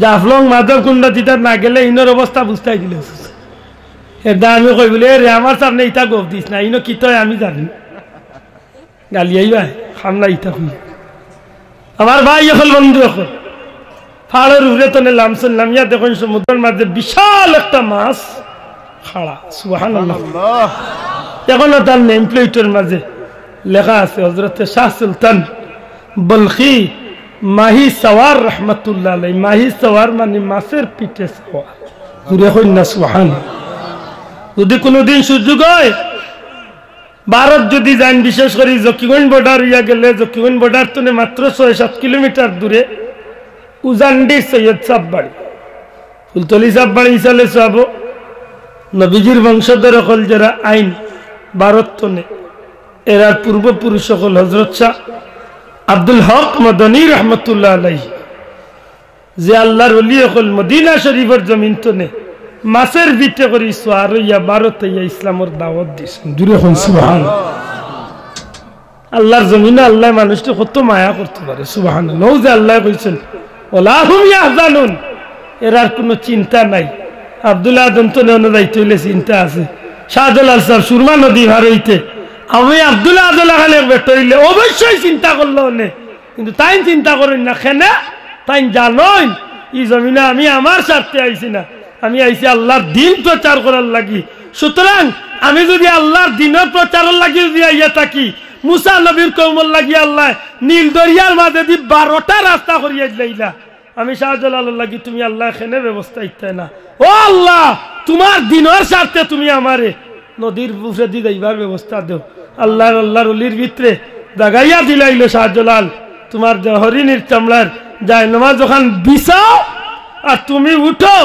A: জাফলং মাধব কুন্ডা তিতার না গেলে ইনোর অবস্থা বুঝতে দিলে এটা আমি কই বলে রে আমার সামনে ইটা গপ দিস না ইনো কি তয় আমি জানি গালিয়াই ভাই খামনা ইটা খুঁজ আমার ভাই এখন বন্ধু এখন পাহাড়ের উপরে তো নামছেন নামিয়া দেখুন সমুদ্রের মাঝে বিশাল একটা মাছ খাড়া সুবহানাল্লাহ। এখনো তার নেম প্লেটের মাঝে লেখা আছে হযরতে শাহ সুলতান বলখি মাহি সওয়ার রহমতুল্লাহ আলাইহি। মাহি সওয়ার মানে মাছের পিঠে সওয়ার জুড়ে হইন না সুবহানাল্লাহ। যদি কোনোদিন সুযোগ হয় ভারত যদি যান বিশেষ করে জকিগঞ্জ বর্ডার হইয়া গেলে জকিগঞ্জ বর্ডার তো মাত্র 6-7 কিলোমিটার দূরে উজান্ডি সৈয়দ সাহ বাড়ি ফুলতলি সাহ বাড়ি হিসাবে সব নবীজির বংশধর সকল যারা আইন ভারত তনে এরার পূর্বপুরুষ সকল হযরত শাহ আব্দুল হক মদনী রহমতুল্লাহ আলাইহি যে আল্লাহর ওলি সকল মদিনা শরীফের জমিন তনে মাছের ভিটে করে সোয়ার হইয়া ভারত হইয়া ইসলামের দাওয়াত দিয়েছেন। দূরে হন সুবহানাল্লাহ। আল্লাহর জমিনে আল্লাহ মানুষকে কত মায়া করতে পারে সুবহানাল্লাহ। যে আল্লাহ কইছেন ওলা হুম ইয়াহজানুন এরার কোনো চিন্তা নাই। আব্দুল্লাহ আদমতনে অনুযায়ী হইলে চিন্তা আছে। শাহজালাল সাহেব সুরমা নদী ভার হইতে আমি আব্দুল্লাহ আদুল্লাহ খানের বেটা হইলে অবশ্যই চিন্তা করলো নে, কিন্তু তাই চিন্তা করেন না কেন তাই জানোই এই জমিনে আমি আমার স্বার্থে আইছি না, আমি আইছি আল্লাহর দিন প্রচার করার লাগি। সুতরাং আমি যদি আল্লাহর দিনের প্রচারের লাগি যদি আইয়া থাকি মুসা নবীর কওমর লাগি আল্লাহ নীল দরিয়ার মাঝে দি 12টা রাস্তা করিয়া দিলাইলা, আমি শাহজালালের লাগি তুমি আল্লাহ এখানে ব্যবস্থা ইত্যাই না। ও আল্লাহ তোমার দিনের স্বার্থে তুমি আমারে নদীর বুফে দি যাইবার ব্যবস্থা দেও। আল্লাহর অলির ভিতরে দাগাইয়া দিলাইল শাহজালাল তোমার হরিণীর চামড়ার যায় নামাজ যখন বিছাও আর তুমি উঠো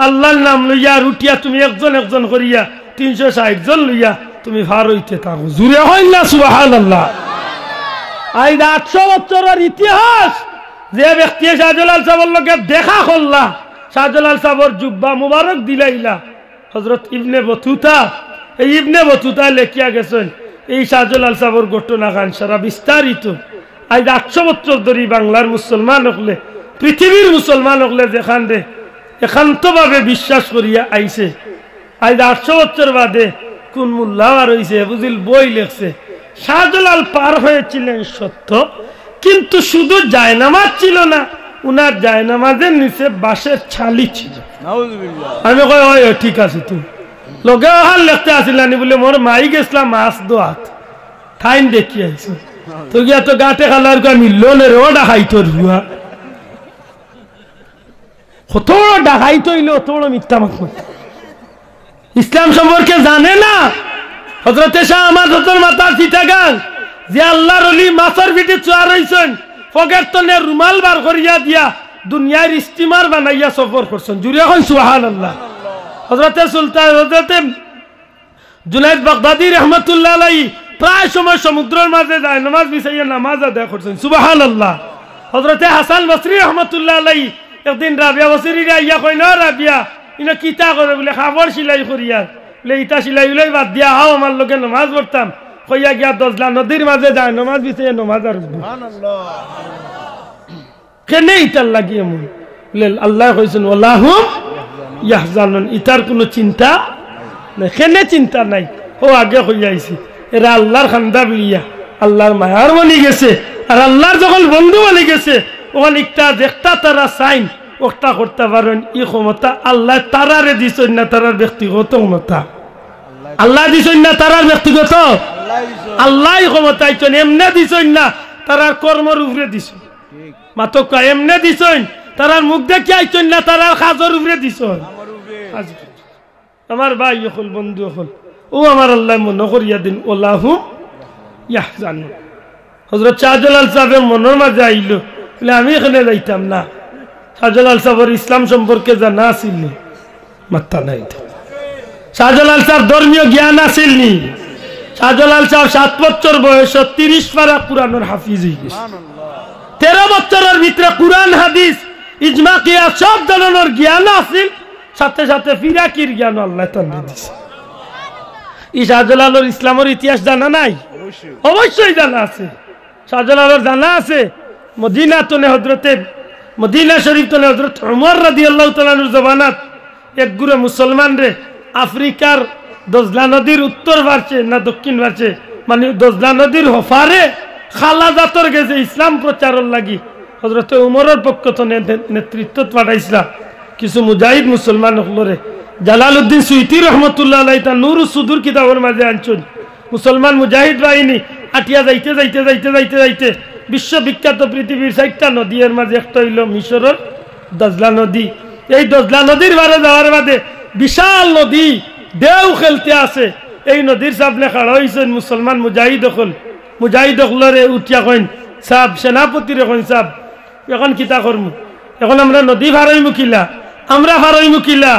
A: আল্লাহর নাম লইয়া আর উঠিয়া তুমি একজন একজন করিয়া 360 জন লইয়া তুমি ভার হইতে থাকো। জুড়ে হয় না সুবহানাল্লাহ। আজ 800 বছরের ইতিহাস যে ব্যক্তি শাহজালাল সাহেবের লগে দেখা করলা শাহজালাল সাহেবের জুব্বা মুবারক দিলাইলা হযরত ইবনে বতুতা। এই ইবনে বতুতা লেখিয়া গেছেন এই শাহজালাল সাহেবের ঘটনা খান সারা বিস্তারিত। আজ 800 বছর ধরে বাংলার মুসলমান হলে পৃথিবীর মুসলমান হলে যেখান রে একান্তভাবে বিশ্বাস করিয়া আইছে। আজ 800 বছর বাদে কোন মুল্লাওয়ার হইছে বুঝিল বই লেখছে শাহজালাল পার হয়েছিলেন সত্য, কিন্তু শুধু জায়নামাজ ছিল না, উনার জায়নামাজের নিচে বাঁশের ছালি ছিল। আমি কই ওই ঠিক আছে তুমি লগে হাল লিখতে আসিলানি বলে মোর মাই গেছিলাম মাছ দোয়াত ঠাইন দেখি আইছো তো গিয়া তো গাঁটে খালার কা মিললো নে রোডা খাইতর হুয়া কত ডাকাই তৈল অত বড় মিথ্যা মাত্র ইসলাম সম্পর্কে জানে না। হযরতে শাহ আমার হযরত মাতা চিটাগাং যে আল্লাহর ওলি মাছের পিঠে চুয়া রইছেন ফকের তনে রুমাল বার করিয়া দিয়া দুনিয়ার স্টিমার বানাইয়া সফর করছেন। জুড়ে এখন সুবহানাল্লাহ। হযরতে সুলতান হযরতে জুনাইদ বাগদাদি রহমাতুল্লাহ আলাইহি প্রায় সময় সমুদ্রের মাঝে যায় নামাজ বিছাইয়া নামাজ আদায় করছেন। সুবহানাল্লাহ। হযরতে হাসান বসরি রহমাতুল্লাহ আলাইহি একদিন রাবিয়া বসরি আইয়া কই না রাবিয়া ইনা কিতা করে বলে খাবার সিলাই করিয়া বলে ইটা সিলাই উলাই বাদ দিয়া আও আমার লগে নামাজ পড়তাম কইয়া গিয়া দজলা নদীর মাঝে যায় নামাজ বিছাইয়া নামাজ আর সুবহানাল্লাহ। কেনে ইটার লাগি এমন বলে আল্লাহ কইছেন ওয়াল্লাহুম ইয়াহজানুন ইটার কোনো চিন্তা নাই। কেনে চিন্তা নাই ও আগে কইয়া আইছি এরা আল্লাহর খান্দা বিলিয়া আল্লাহর মায়ার বনি গেছে আর আল্লাহর যখন বন্ধু বনি গেছে ওখানে একটা দেখতা তারা সাইন ওটা করতে পারেন ই ক্ষমতা আল্লাহ তারারে দিছেন না তারার ব্যক্তিগত ক্ষমতা আল্লাহ দিছেন না তারার ব্যক্তিগত আল্লাহ ক্ষমতা আইছেন এমনে দিছেন না তারার কর্মর উপরে দিছেন মাতক এমনে দিছেন তারার মুখ দেখে আইছেন না তারার কাজের উপরে দিছেন। আমার ভাই হল বন্ধু হল ও আমার আল্লাহ মনে করিয়া দিন ওয়াল্লাহুম ইয়াহজানুন। হযরত শাহজালাল সাহেবের মনের মাঝে আইল বলে আমি এখানে যাইতাম না। শাহজালাল সাহেবের ইসলাম সম্পর্কে জানা আছিল মাত্তা নাই। শাহজালাল সাহেব ধর্মীয় জ্ঞান আছিল নি। শাহজালাল সাহেব 7 বছর বয়স 30 পারা কুরআনের হাফিজ হয়ে গেছে। 13 বছরের ভিতরে কুরআন হাদিস ইজমা কিয়াস সব ধরনের জ্ঞান আছিল সাথে সাথে ফিরাকির জ্ঞান আল্লাহ তাআলা দিয়েছে। এই শাহজালালের ইসলামের ইতিহাস জানা নাই? অবশ্যই জানা আছে। শাহজালালের জানা আছে মদিনা তনে হযরতে মদিনা শরীফ তনে হযরত ওমর রাদিয়াল্লাহু তাআলার জমানাত এক গুরে মুসলমান রে আফ্রিকার দজলা নদীর উত্তর পার্শ্বে না দক্ষিণ পার্শ্বে মানে দজলা নদীর হফারে খালা জাতর গেছে ইসলাম প্রচারের লাগি হযরত ওমরের পক্ষ থেকে নেতৃত্ব পাঠাইছিল কিছু মুজাহিদ মুসলমান হলরে জালালউদ্দিন সুইতি রহমতুল্লাহ আলাইহি তা নূরুস সুদূর কিতাবের মাঝে আনছেন মুসলমান মুজাহিদ বাহিনী আটিয়া যাইতে যাইতে যাইতে যাইতে যাইতে বিশ্ববিখ্যাত পৃথিবীর 4টা নদীর মাঝে একটা হইল মিশরের দজলা নদী। এই দজলা নদীর বারে যাওয়ার বাদে বিশাল নদী দেও খেলতে আছে। এই নদীর সামনে খাড়া হইছেন মুসলমান মুজাহিদ হলরে উঠিয়া কইন সাহেব সেনাপতির কইন সাহেব এখন কিতা করমু এখন আমরা নদী ভার হইমু কিলা আমরা ভার হইমু কিলা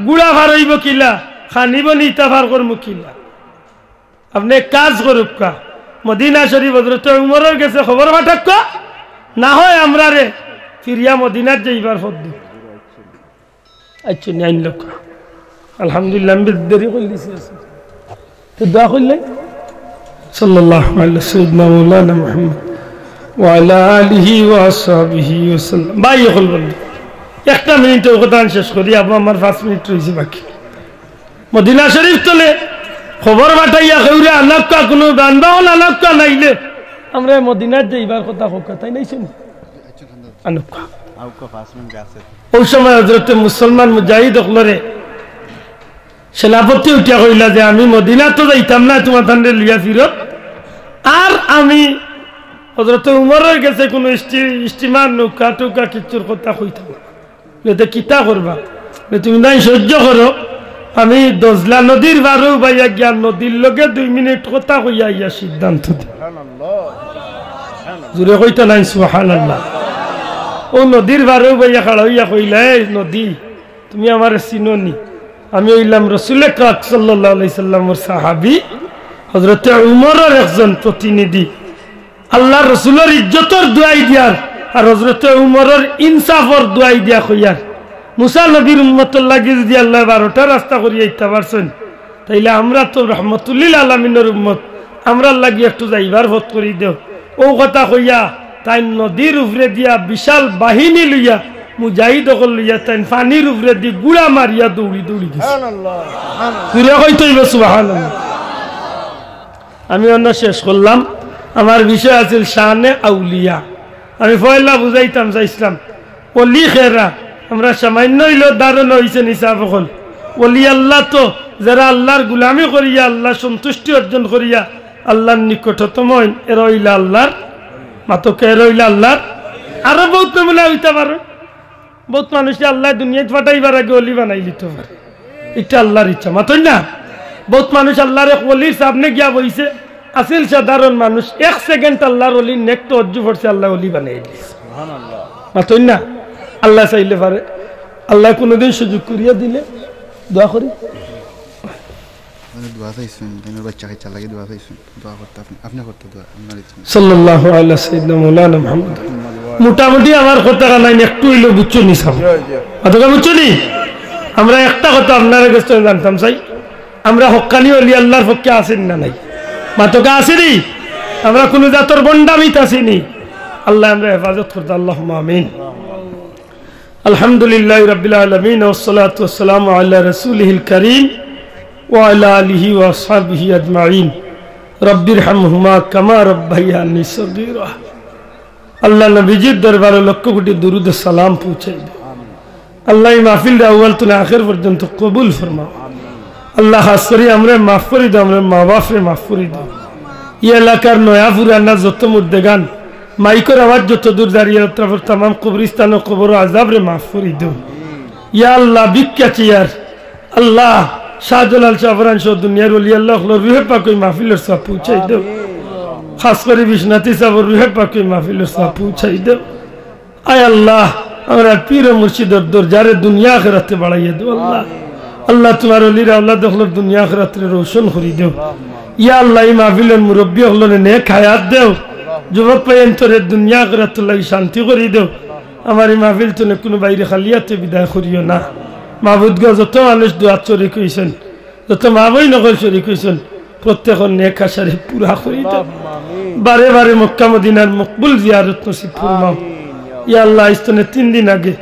A: গুড়া ভার হইব কিলা খানিব নিতা ভার করমু কিলা আপনি কাজ করুক কা মদিনা শরীফ হযরত উমরের কাছে খবর পাঠাক না হয় আমরা রে ফিরিয়া মদিনাত যাইবার ফদ দি আচ্ছা নাইন লোক আলহামদুলিল্লাহ আমি দেরি কইলিছি তো দোয়া কইলেন সাল্লাল্লাহু আলাইহি সাইয়্যিদনা মাওলানা মুহাম্মদ ওয়া আলা আলিহি ওয়া আসহাবিহি ওয়াসাল্লাম। ভাই হল বন্ধু একটা মিনিট কথা শেষ করি আমার 5 মিনিট রয়েছে বাকি। মদিনা শরীফ তলে খবর পাঠাইয়া কেউরে আনাক্কা কোনো বানবাহন আনাক্কা নাইলে আমরা মদিনার যাইবার কথা হোক তাই নাই শুনি আনাক্কা ওই সময় হযরত মুসলমান মুজাহিদ হলরে সেনাপতি উঠিয়া কইলা যে আমি মদিনা তো যাইতাম না তোমার তান্ডে লিয়া ফিরত আর আমি হযরত উমরের কাছে কোনো স্টিমার নৌকা টৌকা কিছুর কথা কইতাম না কিতা করবা তুমি নাই সহ্য করো আমি দজলা নদীর বারো বাইয়া জ্ঞান নদীর লগে 2 মিনিট কথা কইয়া ইয়া সিদ্ধান্ত দি জুড়ে কইতা নাই সুবহানাল্লাহ। ও নদীর বারো বাইয়া খাড়া হইয়া কইলা এই নদী তুমি আমার চিনোনি আমি হইলাম রাসূল পাক সাল্লাল্লাহু আলাইহি সাল্লামের সাহাবী হযরত উমরের একজন প্রতিনিধি আল্লাহর রাসূলের ইজ্জতের দুআই দিয়ার আর হযরত উমরের ইনসাফের দুআই দিয়া কইয়ার মুসা নবীর উম্মতের লাগি যদি আল্লাহ 12টা রাস্তা করিয়া ইত্তা পারছেন তাইলে আমরা তো রহমতুল্লিল আলামিনের উম্মত আমরা লাগি একটু যাইবার পথ করি দেও। ও কথা কইয়া তাই নদীর উপরে দিয়া বিশাল বাহিনী লইয়া মুজাহিদ হল লইয়া তাই পানির উপরে দি গুড়া মারিয়া দৌড়ি দৌড়ি গেছে সুবহানাল্লাহ। আমি অন্য শেষ করলাম আমার বিষয় আছে শানে আউলিয়া। আমি পয়লা বুঝাইতাম চাইছিলাম ওলি খেরা আমরা সামান্য হইলেও দারুণ হয়েছেন হিসাব হল ওলি আল্লাহ তো যারা আল্লাহর গুলামি করিয়া আল্লাহ সন্তুষ্টি অর্জন করিয়া আল্লাহর নিকটতম এরা হইলা আল্লাহর মাতকে এরা হইলা আল্লাহর আরো বহুত নমুনা হইতে পারে বহুত মানুষকে আল্লাহ দুনিয়ায় ফাটাইবার আগে অলি বানাই দিতে পারে, এটা আল্লাহর ইচ্ছা, মাতই না? বহুত মানুষ আল্লাহর এক অলির সামনে গিয়া বইছে, আসিল সাধারণ মানুষ, 1 সেকেন্ড আল্লাহর অলির নেকটা অর্জু করছে, আল্লাহ অলি বানাই দিয়েছে, মাতই না? আল্লাহ চাইলে পারে, আল্লাহ কোনোদিন সুযোগ করিয়া দিলে দোয়া করি। সাল্লাল্লাহু আলা সাইয়্যিদিনা মাওলানা মুহাম্মদ। মোটামুটি আমার কথা নাই, একটু হইলো বুঝছো নি সাহেব, কথা বুঝছো নি? আমরা একটা কথা আপনারা কাছে জানতাম চাই, আমরা হক্কানি অলি আল্লাহর পক্ষে আছেন না নাই? মাতকা আসেনি? আমরা কোন জাতর বন্ডামিত আসিনি, আল্লাহ আমরা হেফাজত করতে, আল্লাহুম্মা আমিন। আলহামদুলিল্লাহি রাব্বিল আলামিন ওয়াস সালাতু ওয়াস সালামু আলা রাসূলিহিল কারীম ওয়া আলা আলিহি ওয়া আসহাবিহি আজমাইন। রব্বিরহামহুমা কামা রাব্বায়ানি সগীরা। আল্লাহ নবীজির দরবারে লক্ষ কোটি দুরুদ ও সালাম পৌঁছাই দাও। আল্লাহ এই মাহফিল আউয়াল থেকে আখির পর্যন্ত কবুল ফরমাও। আল্লাহ খাস করে আমরা মাফ করে দাও, আমরা মা বাপরে মাফ করে দাও। এই এলাকার নয়া পুরানা যত মুর্দেগান, মাইকের আওয়াজ যত দূর দাঁড়িয়ে তারপর তামাম কবরিস্তান ও কবর আজাবরে মাফ করে দাও। ইয়া আল্লাহ ভিক্ষা চিয়ার আল্লাহ শাহজালাল শাহরান সহ দুনিয়ার ওলি আল্লাহ রুহে পাক ওই মাহফিলের সব পৌঁছাই দাও। খাস করে বিশ্বনাথী সাহেব রুহে পাক ওই মাহফিলের সব পৌঁছাই দাও। আয় আল্লাহ আমরা পীর মুর্শিদের দরজারে দুনিয়া আখিরাতে বাড়াইয়া দাও। আল্লাহ আল্লাহ তোমার ওলিরা আল্লাহ দেখলো দুনিয়া আখিরাতে রোশন করে দাও। ইয়া আল্লাহ এই মাহফিলের মুরব্বী হলো নেক হায়াত দেও, যুবক পাইন্তরে দুনিয়া আখিরাতে লাগি শান্তি করে দাও। আমার এই মাহফিল তুমি কোনো বাইরে খালিয়াতে বিদায় করিও না। মাহবুদ গো যত মানুষ দোয়া শরীক হইছেন, যত মা বই নগর শরীক হইছেন, প্রত্যেকের নেক আশারে পুরা করে দাও। বারে বারে মক্কা মদিনার মকবুল জিয়ারত নসিব ফরমাও। ইয়া আল্লাহ ইস্তনে 3 দিন আগে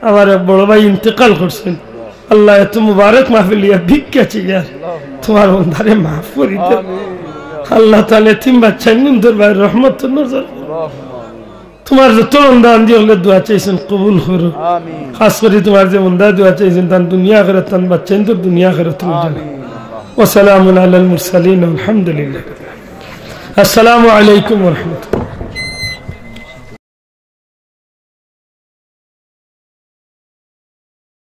A: আমার এক বড় ভাই ইন্তেকাল করছেন, আল্লাহ এত মুবারক মাহফিল ইয়া ভিক্ষা চিয়ার তোমার বন্দারে মাফ করে দাও। আল্লাহ তাআলা তিন বাচ্চা নূর ভাই রহমত নজর তোমার যত বন্দা আন্দি হলে দোয়া চাইছেন কবুল করো। খাস করে তোমার যে বন্দা দোয়া চাইছেন তার দুনিয়া আখিরাত তান বাচ্চাইন তো দুনিয়া আখিরাত রুজানা। ওয়া সালামুন আলাল মুরসালিন আলহামদুলিল্লাহ। আসসালামু আলাইকুম ওয়া রাহমাতুল্লাহ।